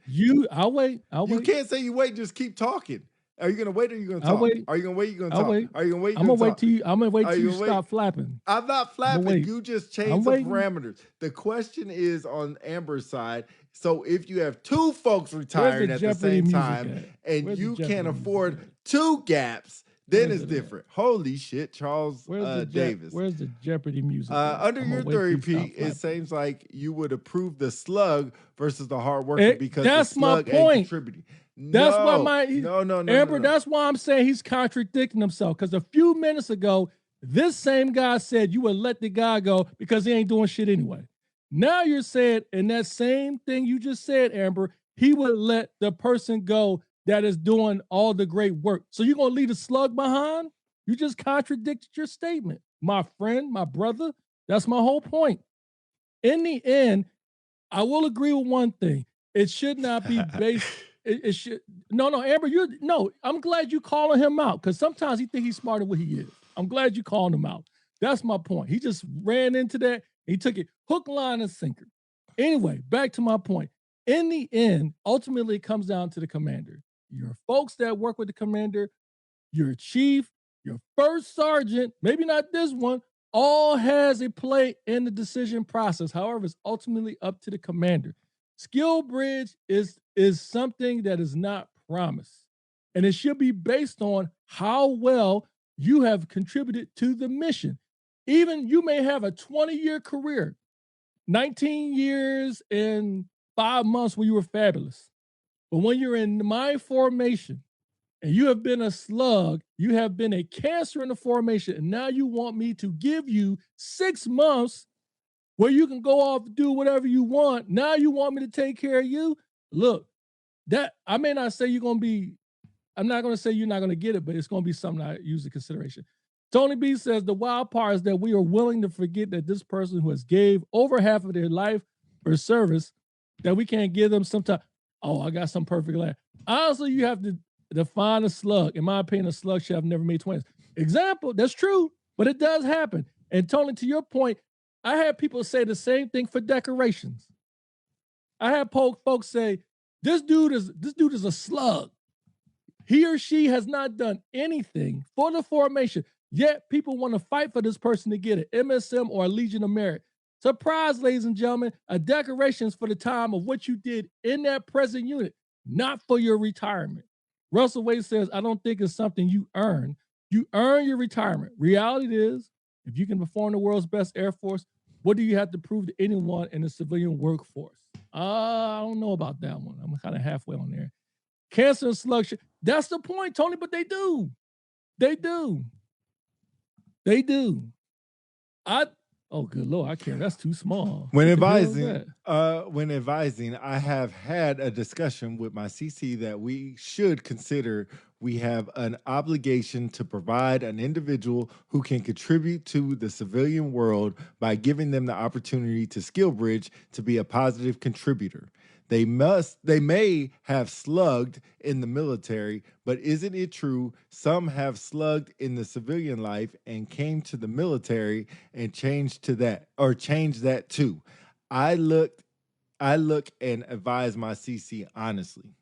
I'll wait. You can't say you wait and just keep talking. Are you gonna wait or are you gonna talk? Are you gonna wait? You're gonna talk. Are you gonna wait? I'm gonna wait till you stop flapping. I'm not flapping. You just changed the parameters. The question is on Amber's side. So if you have 2 folks retiring at the same time and you can't afford 2 gaps, Then Where's it's it at? different. Holy shit, Charles Davis. Where's the Jeopardy music? Under I'ma your wait till theory, you stop Pete, it flapping. seems like you would approve the slug versus the hard worker because the That's my slug ain't point. contributing. That's why No. Amber, that's why I'm saying he's contradicting himself. Because a few minutes ago, this same guy said you would let the guy go because he ain't doing shit anyway. Now you're saying, in that same thing you just said, Amber, he would let the person go that is doing all the great work. So you're gonna leave the slug behind? You just contradicted your statement, my friend, my brother. That's my whole point. In the end, I will agree with one thing. It should not be based. It should no, Amber. I'm glad you calling him out because sometimes he think he's smarter than what he is. I'm glad you calling him out. That's my point. He just ran into that. He took it hook, line, and sinker. Anyway, back to my point. In the end, ultimately, it comes down to the commander. Your folks that work with the commander, your chief, your first sergeant, maybe not this one, all has a play in the decision process. However, it's ultimately up to the commander. Skill bridge is something that is not promised, and it should be based on how well you have contributed to the mission. Even you may have a 20-year career, 19 years and 5 months where you were fabulous. But when you're in my formation and you have been a slug, you have been a cancer in the formation, and now you want me to give you 6 months where you can go off and do whatever you want. Now you want me to take care of you? Look, that I may not say you're going to be, I'm not going to say you're not going to get it, but it's going to be something I use in consideration. Tony B says the wild part is that we are willing to forget that this person who has gave over half of their life for service, that we can't give them some time. Oh, I got some perfect land. Honestly, you have to define a slug. In my opinion, a slug should have never made 20s. Example, that's true, but it does happen. And Tony, to your point, I had people say the same thing for decorations. I had folks say, this dude is a slug. He or she has not done anything for the formation, yet people want to fight for this person to get an MSM or a Legion of Merit. Surprise, ladies and gentlemen, a decoration is for the time of what you did in that present unit, not for your retirement. Russell Wade says, I don't think it's something you earn. You earn your retirement. Reality is, if you can perform the world's best Air Force, what do you have to prove to anyone in the civilian workforce? I don't know about that one. I'm kind of halfway on there. Cancer and slug, that's the point, Tony, but they do. They do. Oh, good Lord, I can't. That's too small. When advising, I have had a discussion with my CC that we should consider we have an obligation to provide an individual who can contribute to the civilian world by giving them the opportunity to skill bridge to be a positive contributor. They may have slugged in the military, but isn't it true some have slugged in the civilian life and came to the military and changed that too? I look and advise my CC honestly.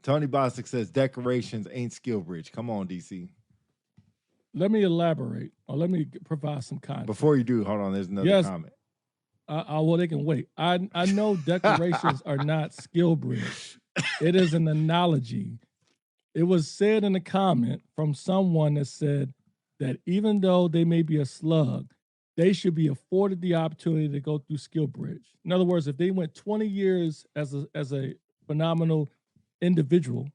Tony Bostic says decorations ain't skill bridge. Come on, DC. Let me elaborate, or let me provide some context. Before you do, hold on, there's another comment. Well, they can wait. I know decorations are not skill bridge. It is an analogy. It was said in a comment from someone that said that even though they may be a slug, they should be afforded the opportunity to go through skill bridge. In other words, if they went 20 years as a phenomenal individual,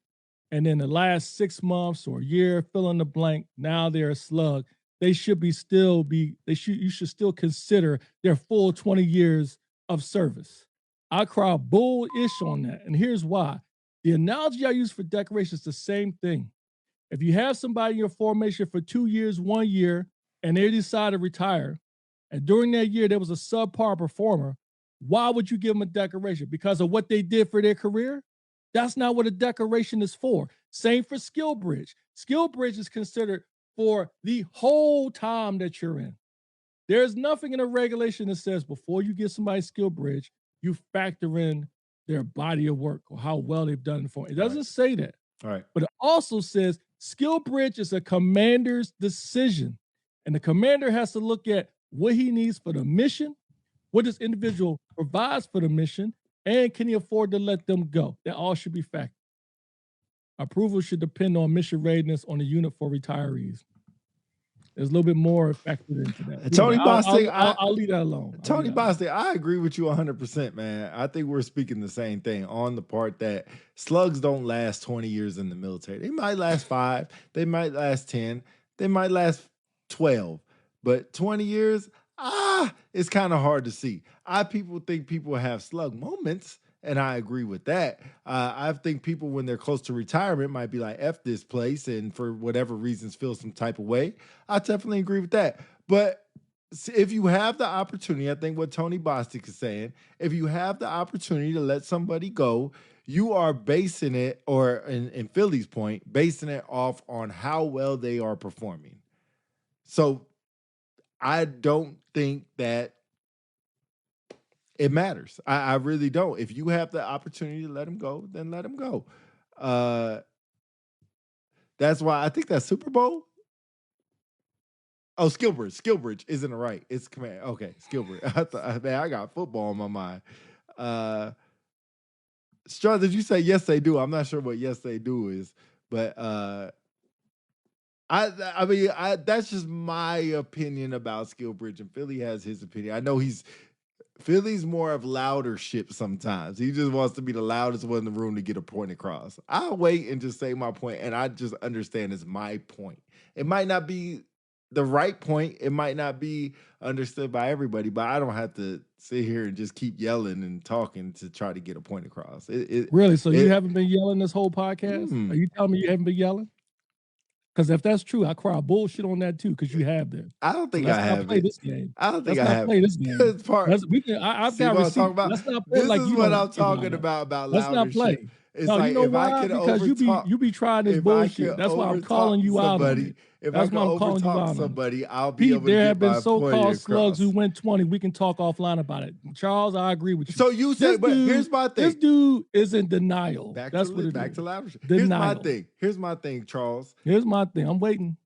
and then the last 6 months or a year, fill in the blank, now they're a slug, you should still consider their full 20 years of service. I cry bullish on that. And here's why. The analogy I use for decoration is the same thing. If you have somebody in your formation for 2 years, 1 year, and they decide to retire, and during that year there was a subpar performer, why would you give them a decoration? Because of what they did for their career? That's not what a decoration is for. Same for skill bridge. Skill bridge is considered for the whole time that you're in. There's nothing in a regulation that says before you get somebody skill bridge, you factor in their body of work or how well they've done it for. It doesn't say that. All right. But it also says skill bridge is a commander's decision. And the commander has to look at what he needs for the mission, what this individual provides for the mission, and can he afford to let them go? That all should be factored. Approval should depend on mission readiness on the unit for retirees. There's a little bit more factored into that. Tony Bostic, I'll leave that alone. Tony Bostic, I agree with you 100%, man. I think we're speaking the same thing on the part that slugs don't last 20 years in the military. They might last 5, they might last 10, they might last 12, but 20 years, it's kind of hard to see. People think people have slug moments, and I agree with that. I think people, when they're close to retirement, might be like, F this place, and for whatever reasons feel some type of way. I definitely agree with that. But if you have the opportunity, I think what Tony Bostic is saying, if you have the opportunity to let somebody go, you are basing it, or in Philly's point, basing it off on how well they are performing. So I don't think that it matters. I really don't. If you have the opportunity to let him go, then let him go. That's why I think that Super Bowl. Oh, Skillbridge isn't right. It's command. Okay, Skillbridge. I got football on my mind. Straw, did you say yes they do? I'm not sure what yes they do is, but I mean, that's just my opinion about Skillbridge, and Philly has his opinion. I know Philly's more of louder shit sometimes. He just wants to be the loudest one in the room to get a point across. I'll wait and just say my point, and I just understand it's my point. It might not be the right point. It might not be understood by everybody, but I don't have to sit here and just keep yelling and talking to try to get a point across. Really? So you haven't been yelling this whole podcast? Are you telling me you haven't been yelling? Because if that's true, I cry bullshit on that too. Because you have been. I don't think I have. Play this game. I don't think I have. Play this game. I've got receipts. Let's not play this like is you what I'm talking about Let's not play. Shit. It's no, like, you know why? Because you be trying this bullshit. That's why I'm calling you out on it. That's why I'm calling you out on somebody, I'll be able to there get have been so-called slugs who went 20. We can talk offline about it. Charles, I agree with you. So you say, but here's my thing. This dude is in denial. Back That's to what it back is. to louder shit. Denial. Here's my thing, Charles. Here's my thing. I'm waiting.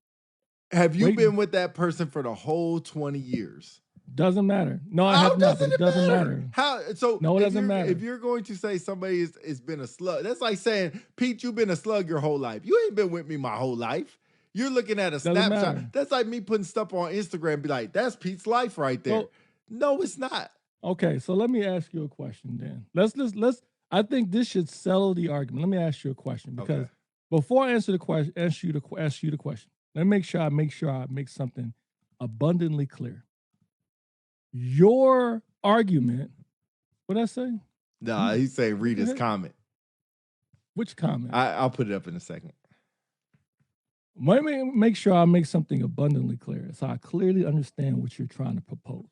Have you been with that person for the whole 20 years? Doesn't matter. No, I have not. It doesn't matter. How? So no, it doesn't matter. If you're going to say somebody has been a slug, that's like saying, Pete, you've been a slug your whole life. You ain't been with me my whole life. You're looking at a snapshot. Matter. That's like me putting stuff on Instagram and be like, that's Pete's life right there. Well, no, it's not. Okay, so let me ask you a question then. Let's I think this should settle the argument. Let me ask you a question, because before I answer the question, ask you the question. Let me make sure I make something abundantly clear. Your argument, what did I say? Nah, he say read his comment. Which comment? I'll put it up in a second. Let me make sure I make something abundantly clear so I clearly understand what you're trying to propose.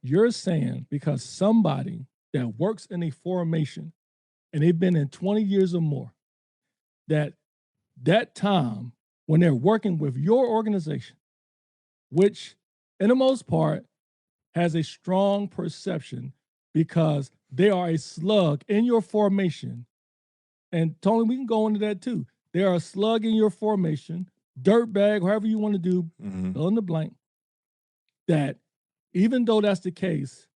You're saying because somebody that works in a formation and they've been in 20 years or more, that time when they're working with your organization, which in the most part has a strong perception because they are a slug in your formation. And Tony, we can go into that too. They are a slug in your formation, dirtbag, however you want to do, fill in the blank. That even though that's the case,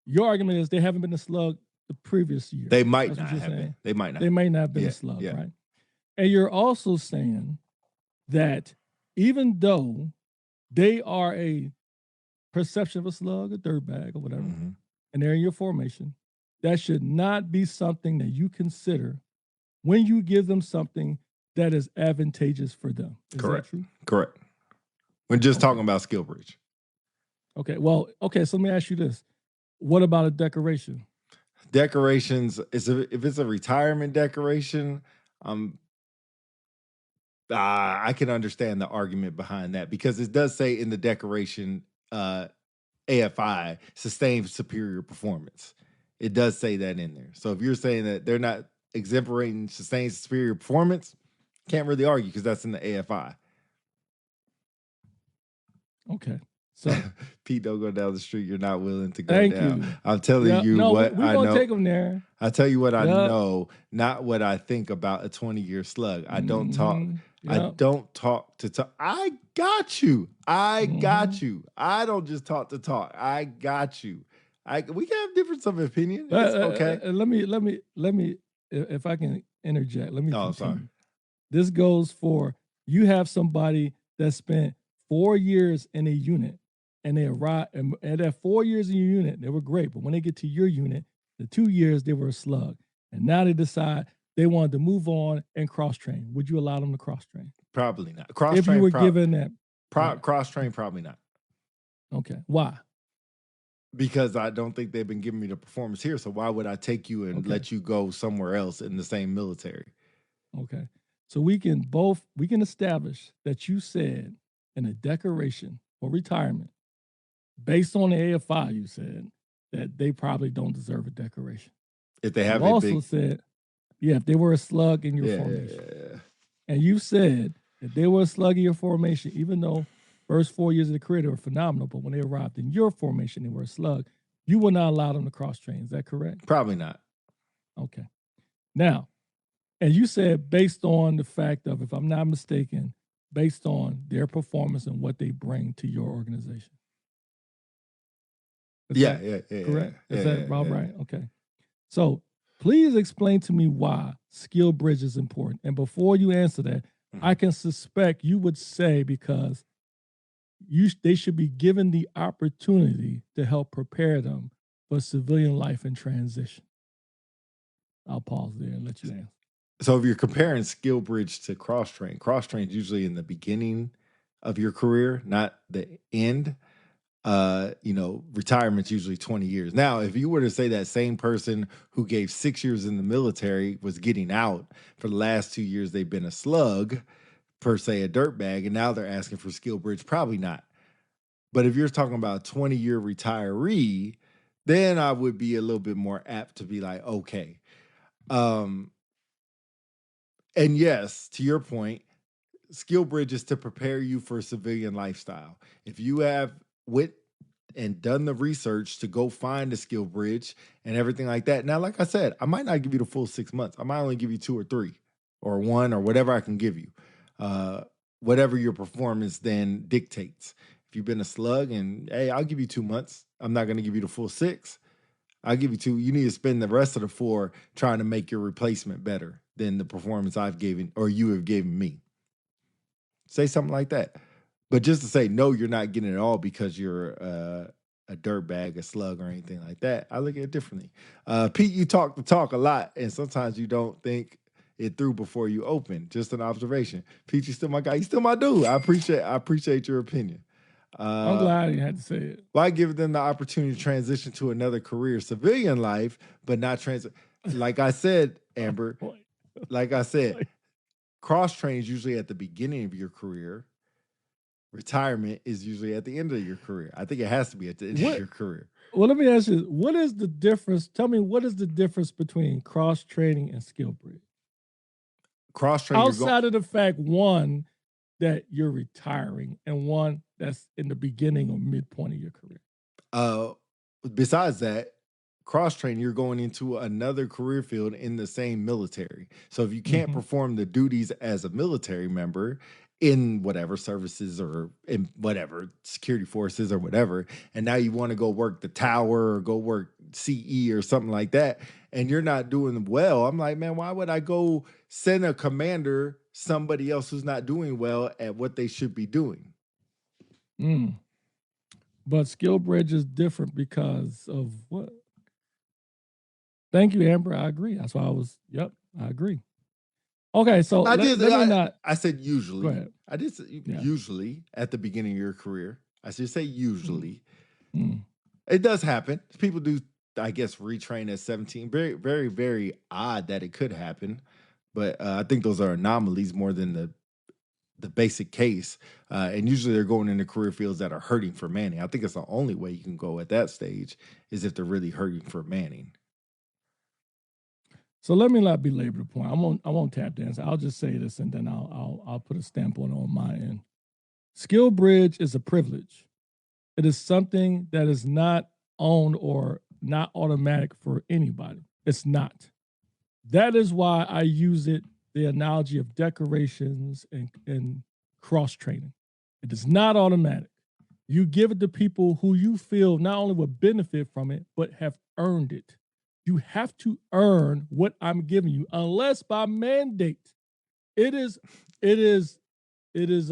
your argument is they haven't been a slug the previous year. They might not have been. They might not. They may not have been a slug, right? And you're also saying that even though they are a perception of a slug, a dirtbag, or whatever, and they're in your formation, that should not be something that you consider when you give them something that is advantageous for them. Is that true? Correct. We're just talking about Skillbridge. Okay. Well, so let me ask you this. What about a decoration? Decorations, if it's a retirement decoration, I can understand the argument behind that, because it does say in the decoration, AFI, sustained superior performance. It does say that in there. So if you're saying that they're not exemplating sustained superior performance, can't really argue because that's in the AFI. Okay. So Pete, don't go down the street. You're not willing to go thank down. You. I'm telling you what I know. We're going to take them there. I tell you what I know, not what I think about a 20-year slug. I don't talk. I don't talk to talk. I got you. Got you. I don't just talk to talk. I got you. We can have difference of opinion. It's okay. Let me, if I can interject. Let me Oh, continue. sorry. This goes for you have somebody that spent 4 years in a unit and they arrive and at 4 years in your unit, they were great. But when they get to your unit, the 2 years they were a slug. And now they decide they wanted to move on and cross train. Would you allow them to cross train? Probably not. Cross If train. you were given that. Cross train, probably not. Okay. Why? Because I don't think they've been giving me the performance here. So why would I take you and let you go somewhere else in the same military? Okay. So we can establish that you said in a declaration for retirement, based on the AFI, you said that they probably don't deserve a decoration. If they have also said, if they were a slug in your formation. Yeah. And you said that they were a slug in your formation, even though first 4 years of the career they were phenomenal, but when they arrived in your formation, they were a slug. You would not allow them to cross train. Is that correct? Probably not. Okay. Now, and you said based on the fact of, if I'm not mistaken, based on their performance and what they bring to your organization. Is yeah. Correct? Is that about right? Okay. So please explain to me why skill bridge is important. And before you answer that, I can suspect you would say because they should be given the opportunity to help prepare them for civilian life and transition. I'll pause there and let you answer. So if you're comparing skill bridge to cross train is usually in the beginning of your career, not the end. Retirement's usually 20 years. Now, if you were to say that same person who gave 6 years in the military was getting out for the last 2 years, they've been a slug, per se, a dirtbag, and now they're asking for skill bridge, probably not. But if you're talking about a 20-year retiree, then I would be a little bit more apt to be like, okay. And yes, to your point, skill bridge is to prepare you for a civilian lifestyle. If you have and done the research to go find a skill bridge and everything like that. Now, like I said, I might not give you the full 6 months. I might only give you 2 or 3 or 1 or whatever I can give you. Whatever your performance then dictates. If you've been a slug and, hey, I'll give you 2 months. I'm not going to give you the full 6. I'll give you 2. You need to spend the rest of the 4 trying to make your replacement better than the performance I've given or you have given me. Say something like that. But just to say, no, you're not getting it all because you're a dirtbag, a slug, or anything like that, I look at it differently. Pete, you talk the talk a lot, and sometimes you don't think it through before you open. Just an observation. Pete, you still my guy. You still my dude. I appreciate your opinion. I'm glad you had to say it. Why give them the opportunity to transition to another career, civilian life, but not like I said, Amber, like I said, cross train is usually at the beginning of your career. Retirement is usually at the end of your career. I think it has to be at the end of your career. Well, let me ask you, what is the difference? Tell me, what is the difference between cross training and skill bridge? Cross training outside of the fact, one, that you're retiring, and one that's in the beginning or midpoint of your career. Besides that, cross train, you're going into another career field in the same military. So if you can't perform the duties as a military member in whatever services or in whatever security forces or whatever, and now you want to go work the tower or go work CE or something like that, and you're not doing well, I'm like, man, why would I go send a commander somebody else who's not doing well at what they should be doing? But skill bridge is different because of what? Thank you, Amber. I agree. That's why I agree. Okay, so I said usually. Go ahead. I did say usually at the beginning of your career. I should say usually. It does happen. People do, I guess, retrain at 17. Very, very, very odd that it could happen. But I think those are anomalies more than the basic case. And usually they're going into career fields that are hurting for manning. I think it's the only way you can go at that stage is if they're really hurting for manning. So let me not belabor the point. I won't tap dance. I'll just say this, and then I'll put a stamp on my end. Skill bridge is a privilege. It is something that is not owned or not automatic for anybody. It's not. That is why I use the analogy of decorations and cross training. It is not automatic. You give it to people who you feel not only will benefit from it, but have earned it. You have to earn what I'm giving you, unless by mandate. It is, it is, it is,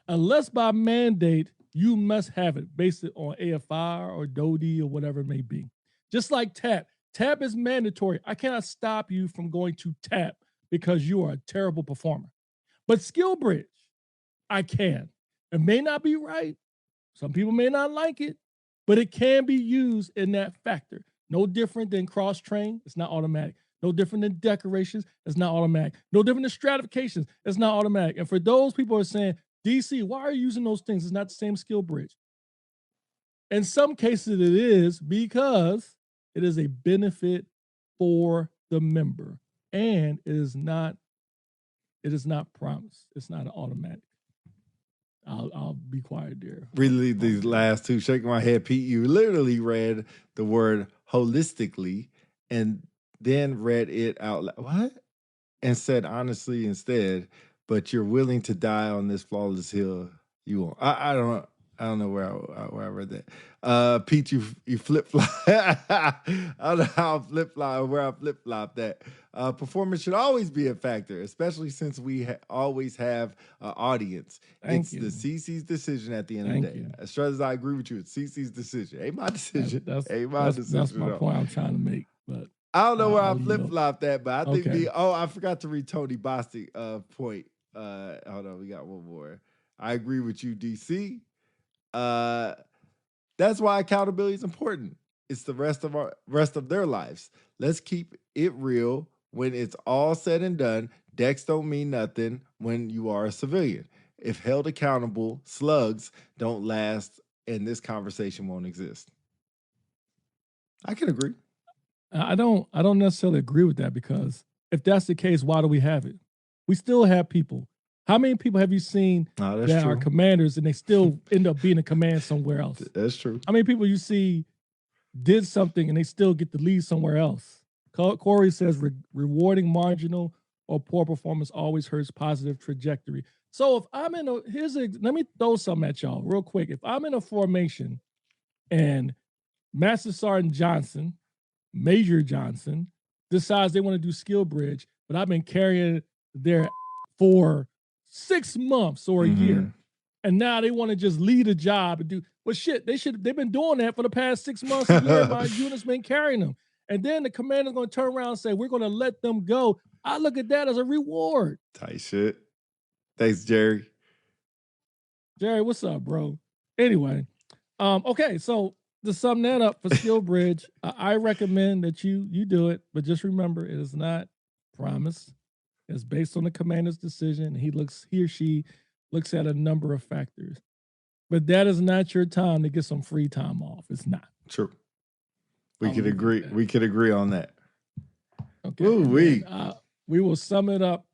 unless by mandate, you must have it based on AFI or DODI or whatever it may be. Just like TAP. TAP is mandatory. I cannot stop you from going to TAP because you are a terrible performer. But Skill Bridge, I can. It may not be right. Some people may not like it, but it can be used in that factor. No different than cross train, it's not automatic. No different than decorations, it's not automatic. No different than stratifications, it's not automatic. And for those people who are saying, DC, why are you using those things? It's not the same skill bridge. In some cases, it is because it is a benefit for the member, and it is not promised. It's not an automatic. I'll be quiet there. Really, these last two, shaking my head, Pete, you literally read the word holistically and then read it out loud. What? And said honestly instead, but you're willing to die on this flawless hill. You won't. I don't know where I read that. Pete, you flip flop. I don't know how I flip flop, where I flip flop that. Performance should always be a factor, especially since we always have an audience. It's the CC's decision at the end of the day. As far as I agree with you, it's CC's decision. Ain't my decision. Ain't my decision. That's my point I'm trying to make. But I don't know where I flip flop that, but I think I forgot to read Tony Bostic point. Hold on, we got one more. I agree with you, DC. That's why accountability is important. It's the rest of their lives. Let's keep it real. When it's all said and done, decks don't mean nothing when you are a civilian. If held accountable, slugs don't last, and this conversation won't exist. I can agree. I don't necessarily agree with that, because if that's the case, why do we have it? We still have people. How many people have you seen that are commanders and they still end up being a command somewhere else? That's true. How many people you see did something and they still get to lead somewhere else? Corey says rewarding marginal or poor performance always hurts positive trajectory. So if I'm in let me throw something at y'all real quick. If I'm in a formation and Master Sergeant Johnson, Major Johnson, decides they want to do skill bridge, but I've been carrying there for 6 months or a year, and now they want to just lead a job and do, well, shit, they've been doing that for the past 6 months. A year, my unit's been carrying them. And then the commander's going to turn around and say, we're going to let them go. I look at that as a reward. Tight shit. Thanks, Jerry. Jerry, what's up, bro? Anyway, okay, so to sum that up for Skill Bridge, I recommend that you do it, but just remember, it is not promised. It's based on the commander's decision. He or she looks at a number of factors. But that is not your time to get some free time off. It's not. True. We could agree. We could agree on that. Okay. We will sum it up.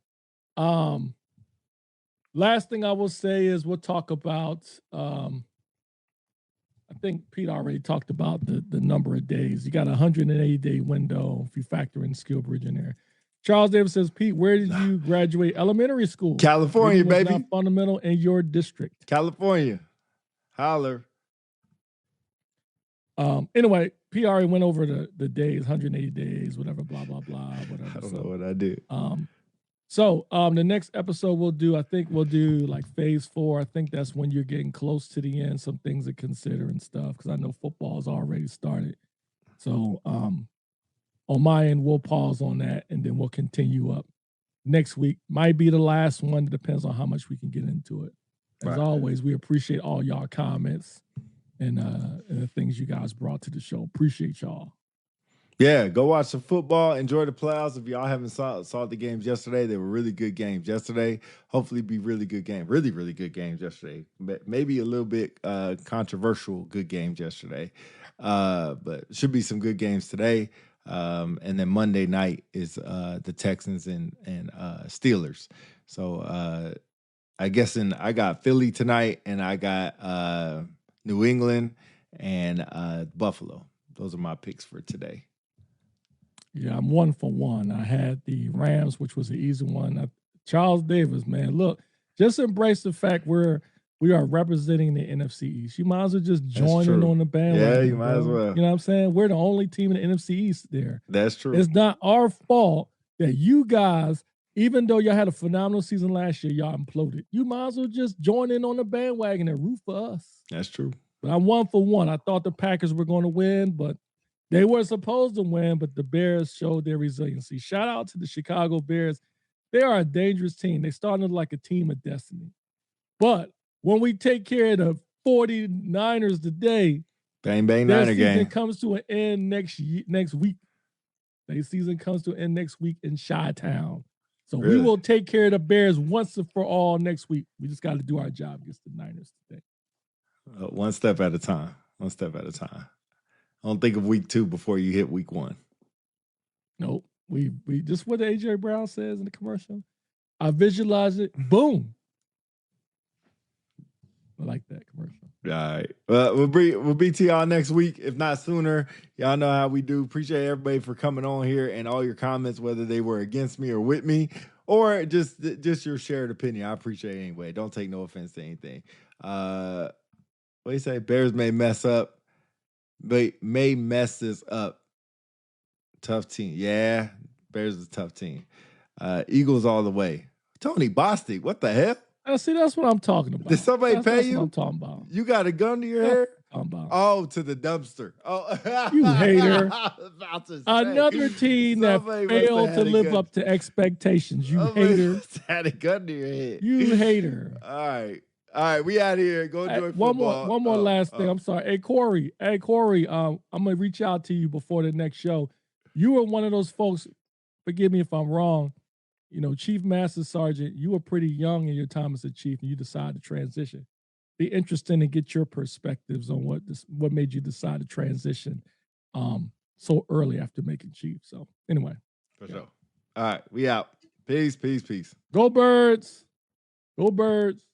Last thing I will say is we'll talk about, I think Pete already talked about the number of days. You got a 180-day window if you factor in Skill Bridge in there. Charles Davis says, Pete, where did you graduate elementary school? California, baby. Not fundamental in your district. California. Holler. Anyway, Pete already went over the days, 180 days, whatever, blah, blah, blah, whatever. I don't know what I did. So the next episode we'll do like phase 4. I think that's when you're getting close to the end, some things to consider and stuff, because I know football's already started. So on my end, we'll pause on that, and then we'll continue up next week. Might be the last one. It depends on how much we can get into it. As always, we appreciate all y'all comments and the things you guys brought to the show. Appreciate y'all. Yeah, go watch some football. Enjoy the playoffs. If y'all haven't saw the games yesterday, they were really good games yesterday. Hopefully be really good games. Really, really good games yesterday. Maybe a little bit controversial good games yesterday. But should be some good games today. And then Monday night is the Texans and Steelers. So I guess I got Philly tonight, and I got New England and Buffalo. Those are my picks for today. Yeah, I'm 1 for 1. I had the Rams, which was an easy one. Charles Davis, man, look, just embrace the fact we're we are representing the NFC East. You might as well just join in true. on the bandwagon. Yeah, you might as bro. well. You know what I'm saying? We're the only team in the NFC East there. That's true. It's not our fault that you guys, even though y'all had a phenomenal season last year, y'all imploded. You might as well just join in on the bandwagon and root for us. That's true. But I'm 1 for 1. I thought the Packers were going to win, but they were supposed to win, but the Bears showed their resiliency. Shout out to the Chicago Bears. They are a dangerous team. They started like a team of destiny. But when we take care of the 49ers today, bang, bang, their Niner season game comes to an end next week. Their season comes to an end next week in Chi-Town. So we will take care of the Bears once and for all next week. We just got to do our job against the Niners today. One step at a time. One step at a time. Don't think of week 2 before you hit week 1. Nope. We just what AJ Brown says in the commercial. I visualize it. Boom. I like that commercial. All right. We'll be to y'all next week, if not sooner. Y'all know how we do. Appreciate everybody for coming on here and all your comments, whether they were against me or with me, or just your shared opinion. I appreciate it anyway. Don't take no offense to anything. What do you say? Bears may mess up. They may mess this up. Tough team. Yeah, Bears is a tough team. Eagles all the way. Tony Bostic, what the hell? See, that's what I'm talking about. Did somebody pay that's you? What I'm talking about. You got a gun to your head? Oh, to the dumpster. Oh, you hater. Another team that failed to live up to expectations. You hater. Had a gun to your head. You hater. All right, we out here. Go enjoy football. One more last thing. I'm sorry. Hey, Corey, I'm gonna reach out to you before the next show. You were one of those folks, forgive me if I'm wrong, you know, Chief Master Sergeant, you were pretty young in your time as a chief and you decided to transition. Be interesting to get your perspectives on what made you decide to transition so early after making chief. So anyway. For sure. All right, we out. Peace. Go Birds. Go Birds.